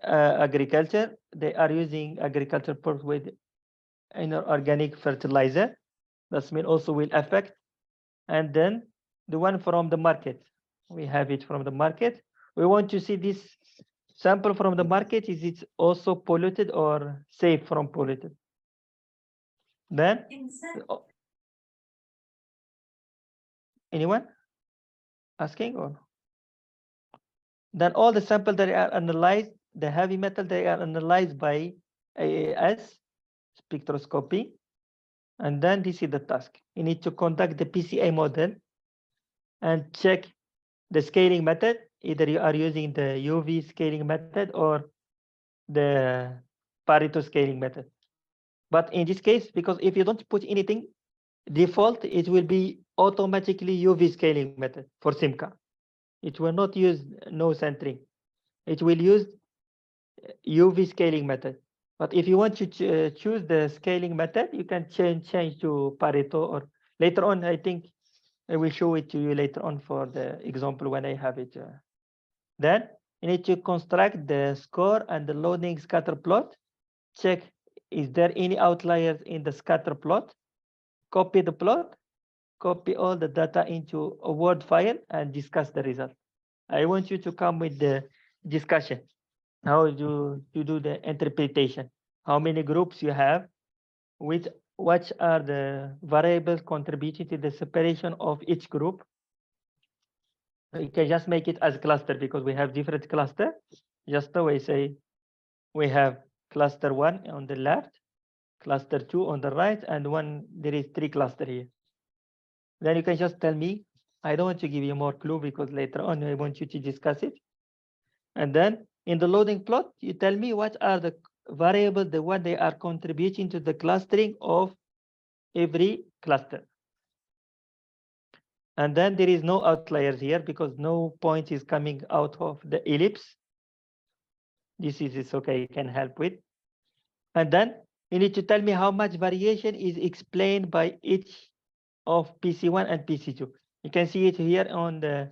agriculture, they are using agriculture product with inorganic fertilizer, that means also will affect. And then the one from the market, we have it from the market. We want to see this sample from the market, is it also polluted or safe from polluted? Then anyone asking? Or then all the samples that are analyzed, the heavy metal, they are analyzed by AAS spectroscopy. And then this is the task. You need to conduct the PCA model and check the scaling method. Either you are using the UV scaling method or the Pareto scaling method. But in this case, because if you don't put anything, default, it will be automatically UV scaling method for Simca. It will not use no centering. It will use UV scaling method. But if you want to choose the scaling method, you can change to Pareto, or later on, I think I will show it to you later on for the example when I have it. Then you need to construct the score and the loading scatter plot. Check, is there any outliers in the scatter plot? copy the plot, copy all the data into a Word file and discuss the result. I want you to come with the discussion. How do you do the interpretation? How many groups you have? What are the variables contributing to the separation of each group? You can just make it as cluster because we have different cluster. Just the way say we have cluster 1 on the left, cluster 2 on the right, and there is 3 cluster here. Then you can just tell me. I don't want to give you more clue because later on I want you to discuss it. And then in the loading plot, you tell me what are the variables, what they are contributing to the clustering of every cluster. And then there is no outliers here because no point is coming out of the ellipse. This is okay, you can help with. And then you need to tell me how much variation is explained by each of PC1 and PC2. You can see it here on the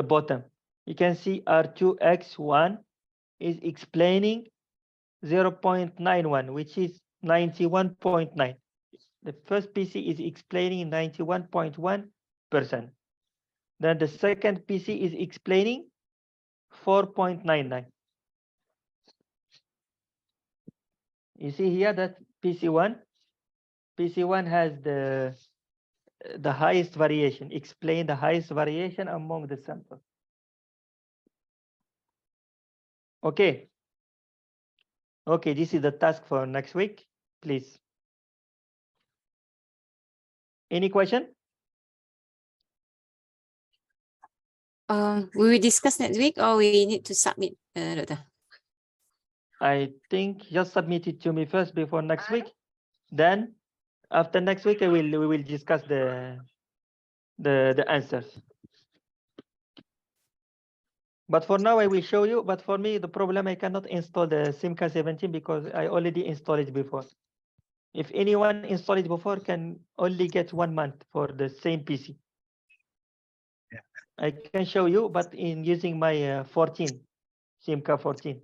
bottom. You can see R2X1 is explaining 0.91, which is 91.9. The first PC is explaining 91.1%. Then the second PC is explaining 4.99. You see here that PC1 has the highest variation, explain the highest variation among the samples. Okay. Okay, this is the task for next week, please. Any question? We will discuss next week or we need to submit, Doctor? I think just submit it to me first before next week. Then after next week, we will discuss the answers. But for now, I will show you. But for me, the problem, I cannot install the Simca 17 because I already installed it before. If anyone installed it before, can only get 1 month for the same PC. Yeah. I can show you, but in using my 14, Simca 14.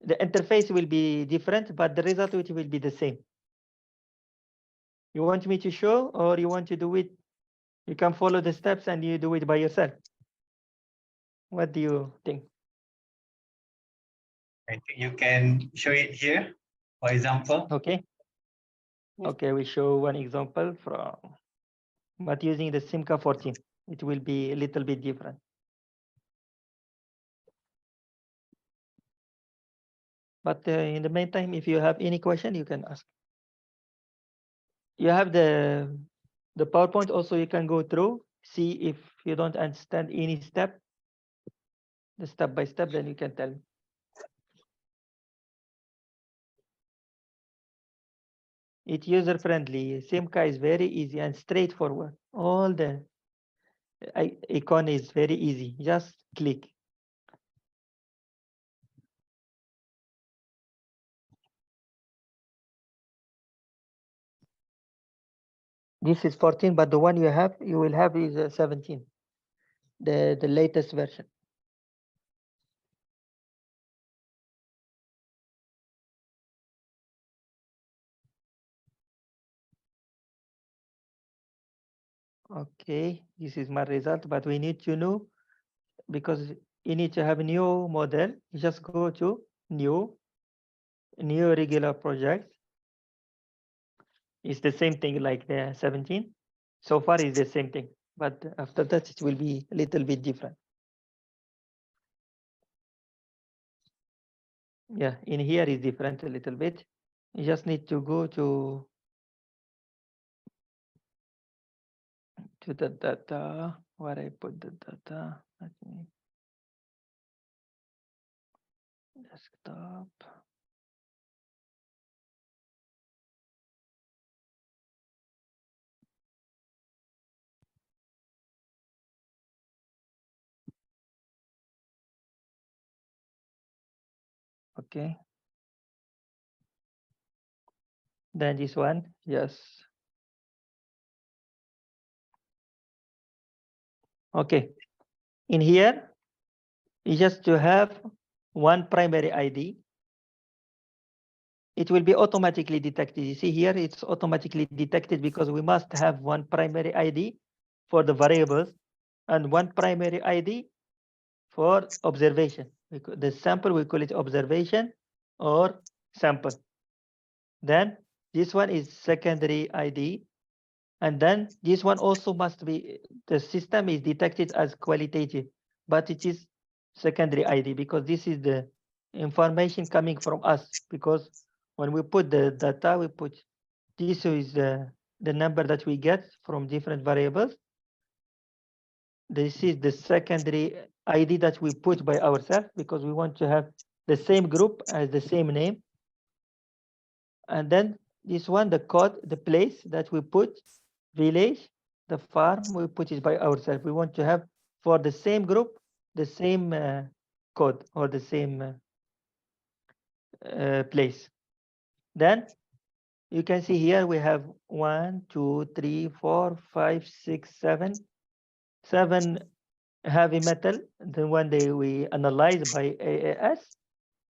The interface will be different, but the result will be the same. You want me to show or you want to do it? You can follow the steps and you do it by yourself. What do you think? I think you can show it here, for example. Okay. Okay, we show one example from, but using the Simca 14. It will be a little bit different. But in the meantime, if you have any question, you can ask. You have the PowerPoint also, you can go through, see if you don't understand any step, the step by step, then you can tell me. It's user friendly. Simca is very easy and straightforward. All the icon is very easy. Just click. This is 14, but the one you will have is 17, the latest version. Okay, this is my result, but we need to know because you need to have a new model. You just go to new regular project. It's the same thing like the 17. So far is the same thing, but after that it will be a little bit different. Yeah, in here is different a little bit. You just need to go to the data, where I put the data. Let me desktop. Okay. Then this one, yes. Okay. In here, you just to have one primary ID. it will be automatically detected. You see here, it's automatically detected because we must have one primary ID for the variables and one primary ID for observation. The sample, we call it observation or sample. Then this one is secondary ID. And then this one also must be, the system is detected as qualitative, but it is secondary ID because this is the information coming from us. Because when we put the data, we put, this is the number that we get from different variables. This is the secondary ID that we put by ourselves because we want to have the same group as the same name. And then this one, the code, the place that we put, village, the farm, we put it by ourselves. We want to have for the same group, the same code or the same place. Then you can see here we have 1, 2, 3, 4, 5, 6, 7, 7 heavy metal. The one we analyze by AAS.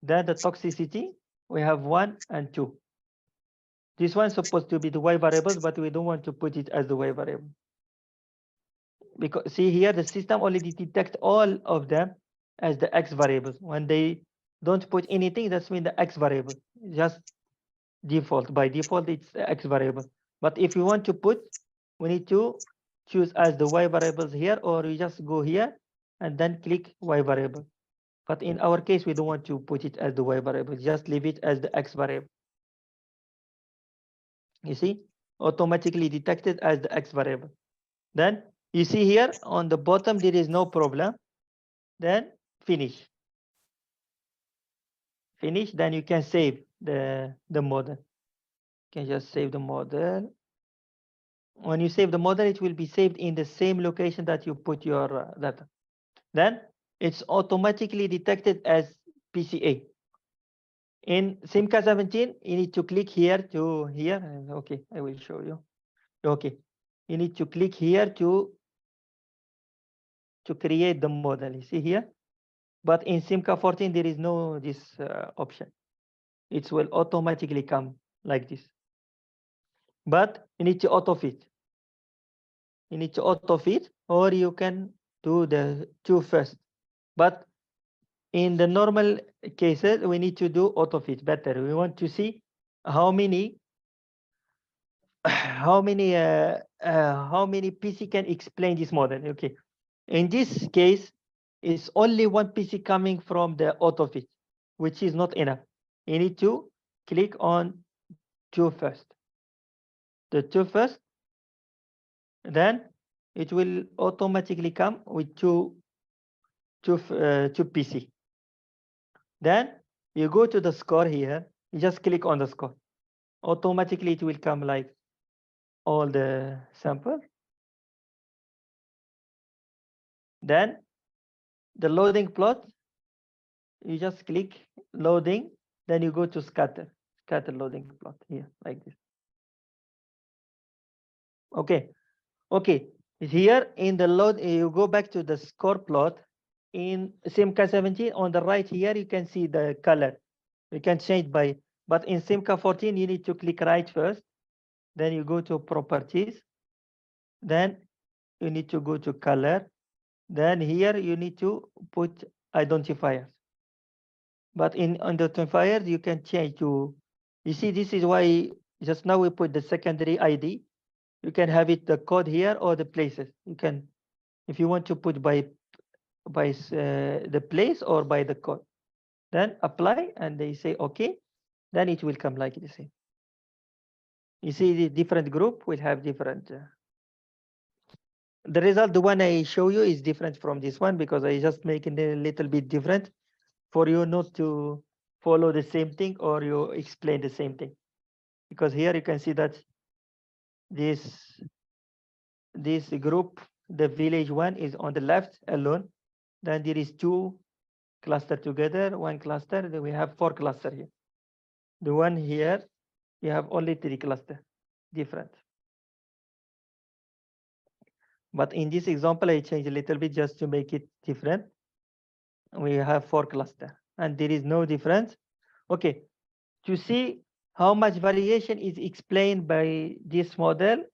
Then the toxicity, we have 1 and 2. This one's supposed to be the Y variables, but we don't want to put it as the Y variable. Because see here, the system already detects all of them as the X variables. When they don't put anything, that's mean the X variable. Just default. By default, it's the X variable. But if you want to put, we need to choose as the Y variables here, or you just go here and then click Y variable. But in our case, we don't want to put it as the Y variable. Just leave it as the X variable. You see, automatically detected as the X variable. Then you see here on the bottom, there is no problem. Then finish. Finish, then you can save the model. You can just save the model. When you save the model, it will be saved in the same location that you put your data. Then it's automatically detected as PCA. In Simca 17, you need to click here to here. Okay, I will show you. Okay, you need to click here to create the model. You see here? But in Simca 14, there is no this option. It will automatically come like this. But you need to auto fit. You need to auto fit, or you can do the 2 first. But in the normal cases, we need to do auto fit better. We want to see how many how many PC can explain this model. Okay. In this case, it's only one PC coming from the auto fit, which is not enough. You need to click on 2 first. The 2 first, then it will automatically come with two PC. Then you go to the score here. You just click on the score. Automatically, it will come like all the sample. Then the loading plot, you just click loading. Then you go to scatter loading plot here like this. Okay. Here in the load, you go back to the score plot. In Simca 17, on the right here, you can see the color. You can change by, but in Simca 14, you need to click right first. Then you go to properties. Then you need to go to color. Then here you need to put identifiers. But in identifiers, you can change to, you see, this is why just now we put the secondary ID. You can have it the code here or the places. You can, if you want to put by the place or by the code. Then apply and they say okay. Then it will come like this. You see the different group will have different. The result, the one I show you is different from this one because I just make it a little bit different for you not to follow the same thing or you explain the same thing. Because here you can see that this group, the village one is on the left alone. Then there is 2 cluster together, 1 cluster. Then we have 4 cluster here. The one here, you have only 3 cluster, different. But in this example, I change a little bit just to make it different. We have 4 cluster and there is no difference. Okay, to see how much variation is explained by this model,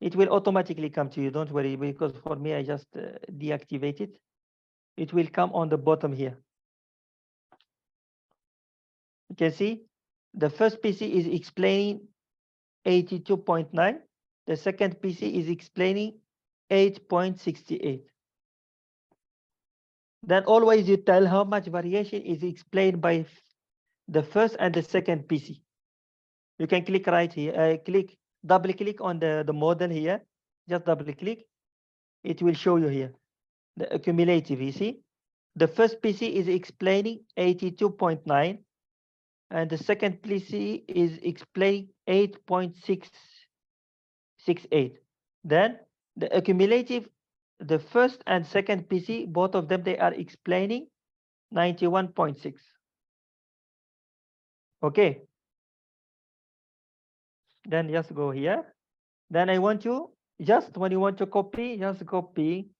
it will automatically come to you. Don't worry, because for me, I just deactivate it. It will come on the bottom here. You can see the first PC is explaining 82.9. The second PC is explaining 8.68. Then always you tell how much variation is explained by the first and the second PC. You can click right here, double click on the model here, just double click. It will show you here, the accumulative, you see. The first PC is explaining 82.9 and the second PC is explaining 8.668. Then the accumulative, the first and second PC, both of them, they are explaining 91.6. Okay. Then just go here. Then I want you, just when you want to copy, just copy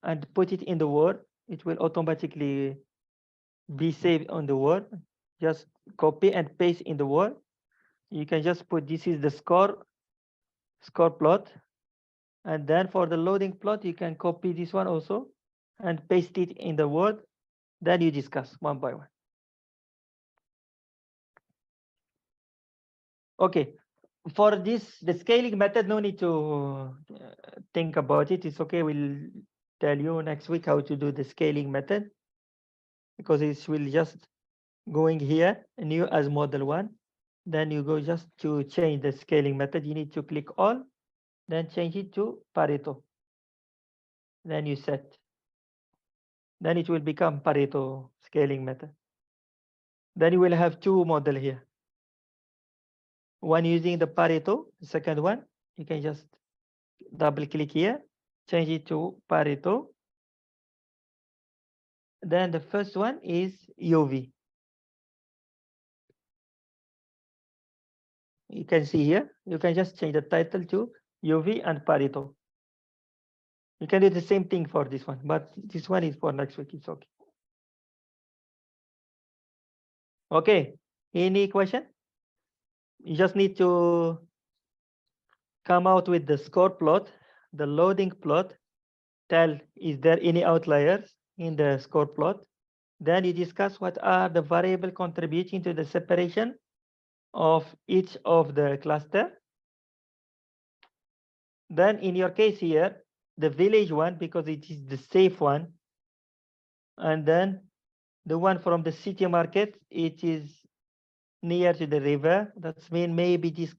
and put it in the Word. It will automatically be saved on the Word. Just copy and paste in the Word. You can just put, this is the score plot. And then for the loading plot, you can copy this one also and paste it in the Word. Then you discuss one by one. Okay. For this, the scaling method, no need to think about it. It's okay. We'll tell you next week how to do the scaling method, because it will just going here, new as model 1. Then you go just to change the scaling method. You need to click all, then change it to Pareto. Then you set. Then it will become Pareto scaling method. Then you will have two model here. One using the Pareto, the second one, you can just double click here, change it to Pareto. Then the first one is UV. You can see here, you can just change the title to UV and Pareto. You can do the same thing for this one, but this one is for next week. It's okay. Okay. Any question? You just need to come out with the score plot, the loading plot, tell is there any outliers in the score plot. Then you discuss what are the variable contributing to the separation of each of the cluster. Then in your case here, the village one, because it is the safe one. And then the one from the city market, it is near to the river. That's mean maybe this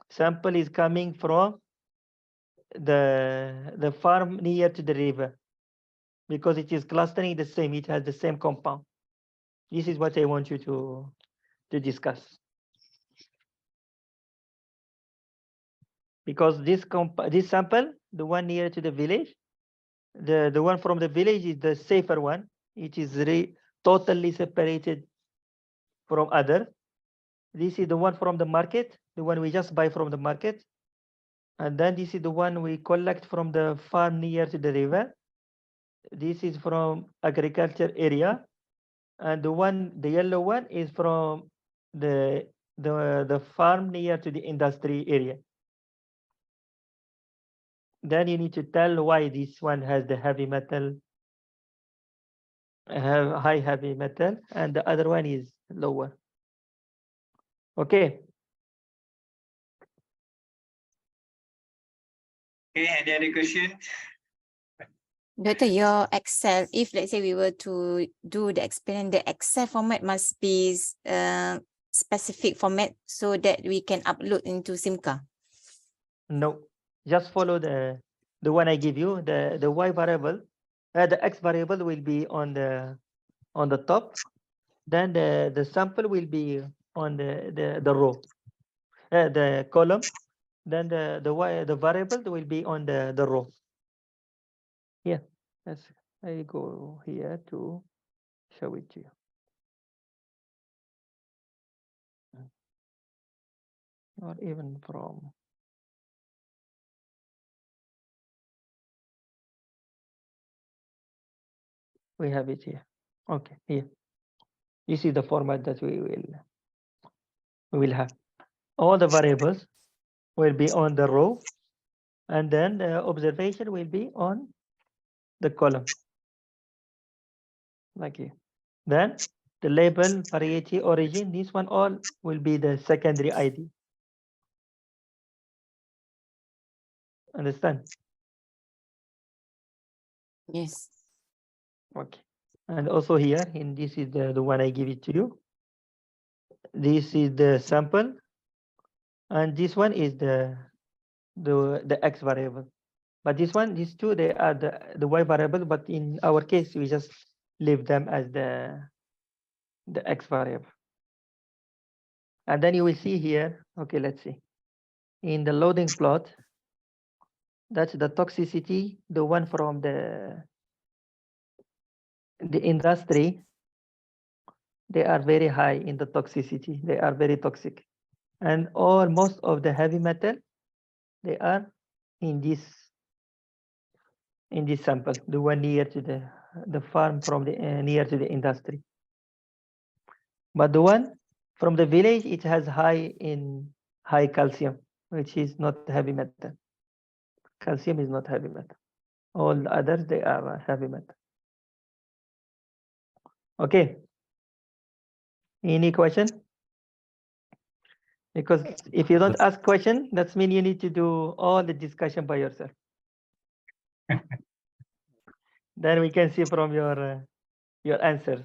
sample is coming from the farm near to the river, because it is clustering the same, it has the same compound. This is what I want you to discuss. Because this sample, the one near to the village, the one from the village is the safer one. It is totally separated from others. This is the one from the market, the one we just buy from the market. And then this is the one we collect from the farm near to the river. This is from agriculture area. And the yellow one is from the farm near to the industry area. Then you need to tell why this one has the heavy metal, high heavy metal, and the other one is lower. Okay. Okay, any other question? Doctor, your Excel, if let's say we were to do the experiment, the Excel format must be specific format so that we can upload into Simca. No, just follow the one I give you. The y variable, the x variable will be on the top. Then the sample will be on the row, the column. Then the variable will be on the row. Yeah, that's, I go here to show it to you. Or even from, we have it here. Okay, here. This is the format that we will have. All the variables will be on the row, and then the observation will be on the column, like here. Then the label, variety, origin, this one all will be the secondary ID. Understand? Yes. Okay. And also here, in this is the one I give it to you. This is the sample, and this one is the X variable. But this one, these two, they are the Y variable, but in our case, we just leave them as the X variable. And then you will see here, okay, let's see. In the loading plot, that's the toxicity, the one from the industry. They are very high in the toxicity. They are very toxic. And most of the heavy metal, they are in this sample, the one near to the farm from the near to the industry. But the one from the village, it has high calcium, which is not heavy metal. Calcium is not heavy metal. All the others, they are heavy metal. Okay. Any question? Because if you don't ask question, that means you need to do all the discussion by yourself. Then we can see from your answers.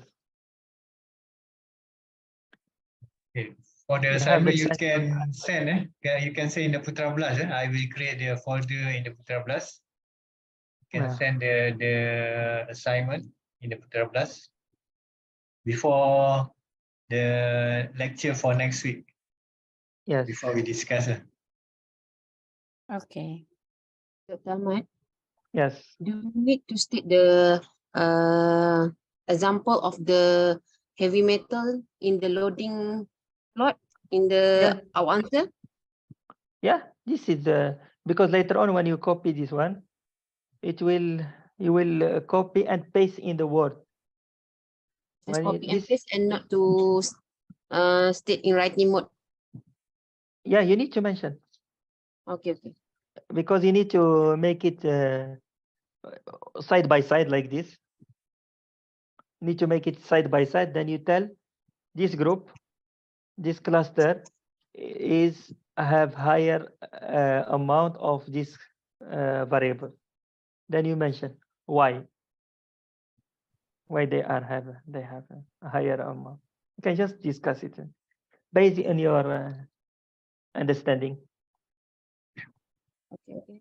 Okay. For the You have assignment, the you chance to can send. You can say in the Putra Blast. I will create the folder in the Putra Blast. You can Yeah. send the assignment in the Putra Blast before the lecture for next week. Yes. Before we discuss. Okay. Dr. Ahmad, Yes. do you need to state the example of the heavy metal in the loading plot in the our answer? Yeah. This is because later on when you copy this one, you will copy and paste in the Word. Just When copy and paste and not to state in writing mode. Yeah, you need to mention. Okay. Because you need to make it side by side like this. You need to make it side by side. Then you tell this group, this cluster is have higher amount of this variable. Then you mention why they have a higher amount. You can just discuss it based on your understanding. Okay.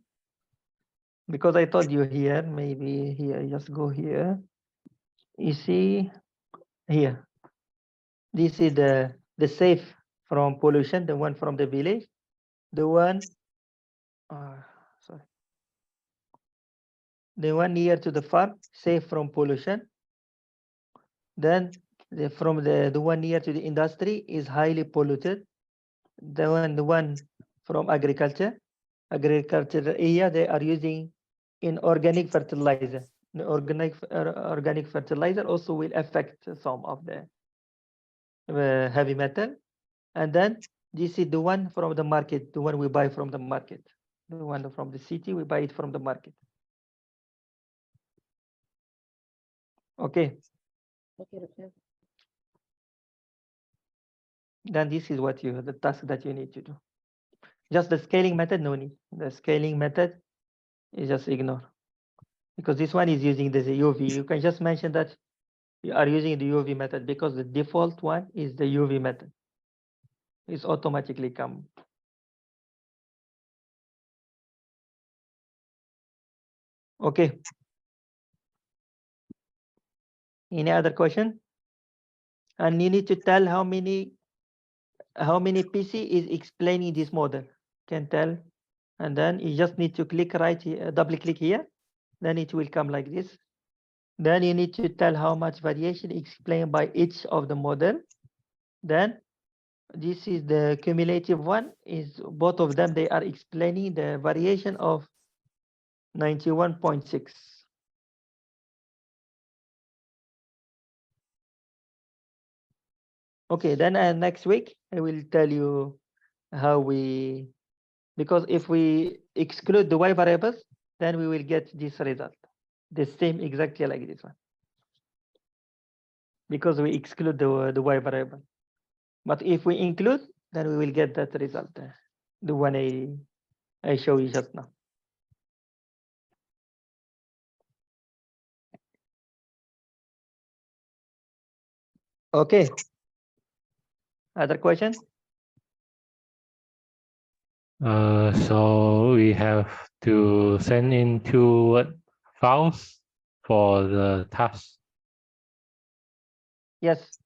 Because I told you here, maybe here, just go here. You see here, this is the safe from pollution, the one from the village, the one, sorry, the one near to the farm, safe from pollution. Then from the one near to the industry is highly polluted. The one from agriculture area, they are using inorganic fertilizer. The organic fertilizer also will affect some of the heavy metal. And then this is the one from the market, the one we buy from the market. The one from the city, we buy it from the market. Okay. Okay. Then this is what the task that you need to do. Just the scaling method, no need. The scaling method is just ignore. Because this one is using the UV. You can just mention that you are using the UV method because the default one is the UV method. It's automatically come. Okay. Any other question? And you need to tell how many PC is explaining this model. Can tell. And then you just need to click right here, double click here. Then it will come like this. Then you need to tell how much variation explained by each of the model. Then this is the cumulative one, is both of them, they are explaining the variation of 91.6. Okay, then next week I will tell you how we, because if we exclude the y variables, then we will get this result, the same exactly like this one, because we exclude the y variable. But if we include, then we will get that result, the one I show you just now. Okay. Other question? So we have to send in 2 Word files for the task. Yes.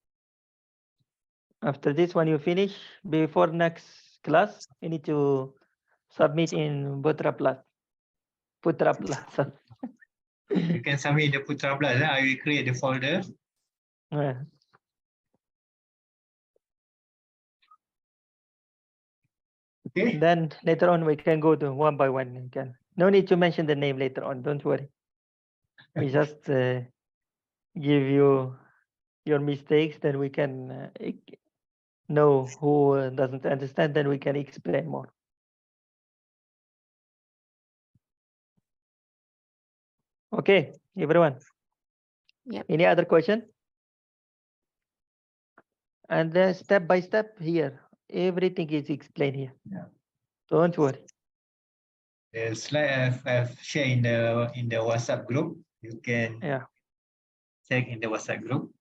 After this, when you finish, before next class, you need to submit in Putra Plus. Putra Plus. You can submit in the Putra Plus. I will create the folder. Yeah. Okay. Then later on, we can go to one by one. You can. No need to mention the name later on. Don't worry. We just give you your mistakes. Then we can know who doesn't understand. Then we can explain more. Okay, everyone. Yep. Any other question? And step by step here, everything is explained here. Yeah. Don't worry. The slide I've shared in the WhatsApp group. You can Yeah. check in the WhatsApp group.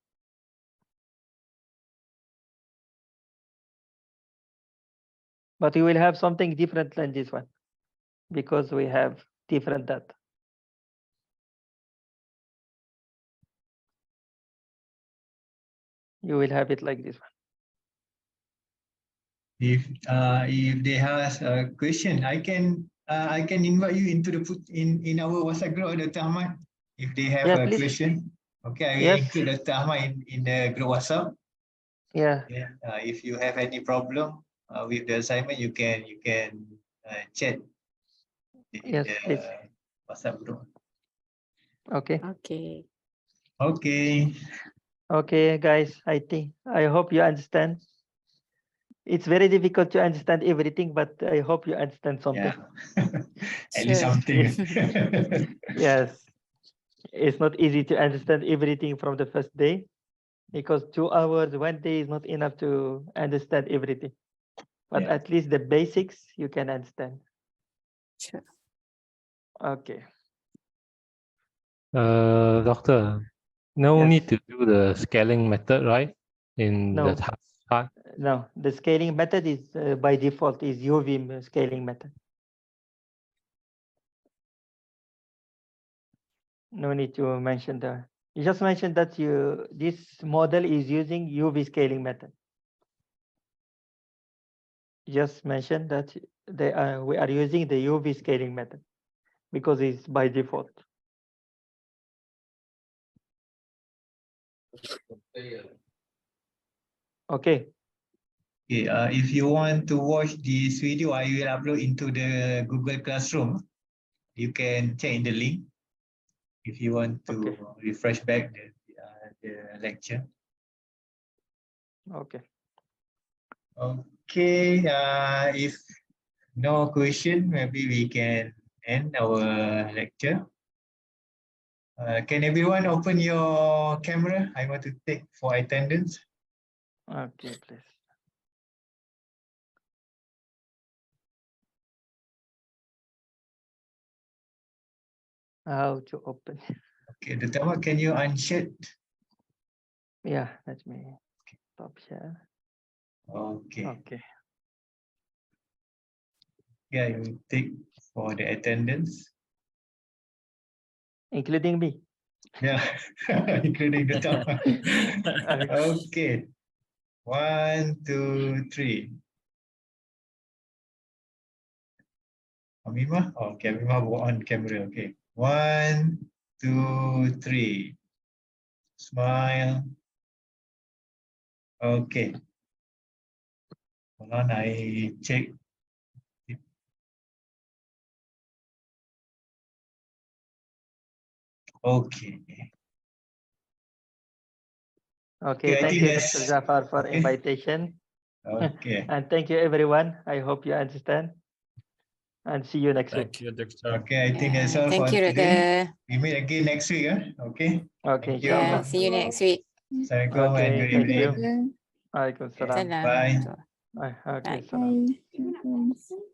But you will have something different than this one because we have different data. You will have it like this one. If they have a question, I can invite you into the in our WhatsApp group, Dr. Ahmad. If they have Yeah, a please. question, okay, I will Yes. include Dr. Ahmad in the group WhatsApp. Yeah. Yeah. If you have any problem with the assignment, you can chat in Yes, the please. WhatsApp group. Okay. Okay. Okay. Okay, guys. I hope you understand. It's very difficult to understand everything, but I hope you understand something. Yeah. At least Sure. something. Yes. It's not easy to understand everything from the first day because 2 hours, one day is not enough to understand everything. But Yeah. at least the basics you can understand. Sure. Okay. Doctor, no Yes. need to do the scaling method, right? In No. the task part. No, the scaling method is by default is UV scaling method. No need to mention the. You just mentioned that this model is using UV scaling method. Just mention that we are using the UV scaling method because it's by default. Okay. Okay, if you want to watch this video, I will upload into the Google Classroom. You can check in the link if you want to Okay. refresh back the lecture. Okay. Okay, if no question, maybe we can end our lecture. Can everyone open your camera? I want to take for attendance. Okay, please. How to open? Okay, Dr. Can you unshare? Yeah, let me stop here. Okay. Okay. Yeah, you take for the attendance. Including me. Yeah, including the top. Okay. 1, 2, 3. Amima? Okay, Amima on camera. Okay. 1, 2, 3. Smile. Okay. Hold on, I check. Okay. Okay, Okay, I thank think you, that's- Dr. Jafar, for okay. invitation. Okay. And thank you, everyone. I hope you understand. And see you next week. Thank you, Doctor. Okay, I think that's all Thank for you, today. Rada. We meet again next week. Okay. Okay, Thank you. Yeah, inshallah. see you next week. Assalamualaikum and Okay, good thank you. evening. Waalaikumsalam. Salam. Bye. Okay, Bye. salam. Bye.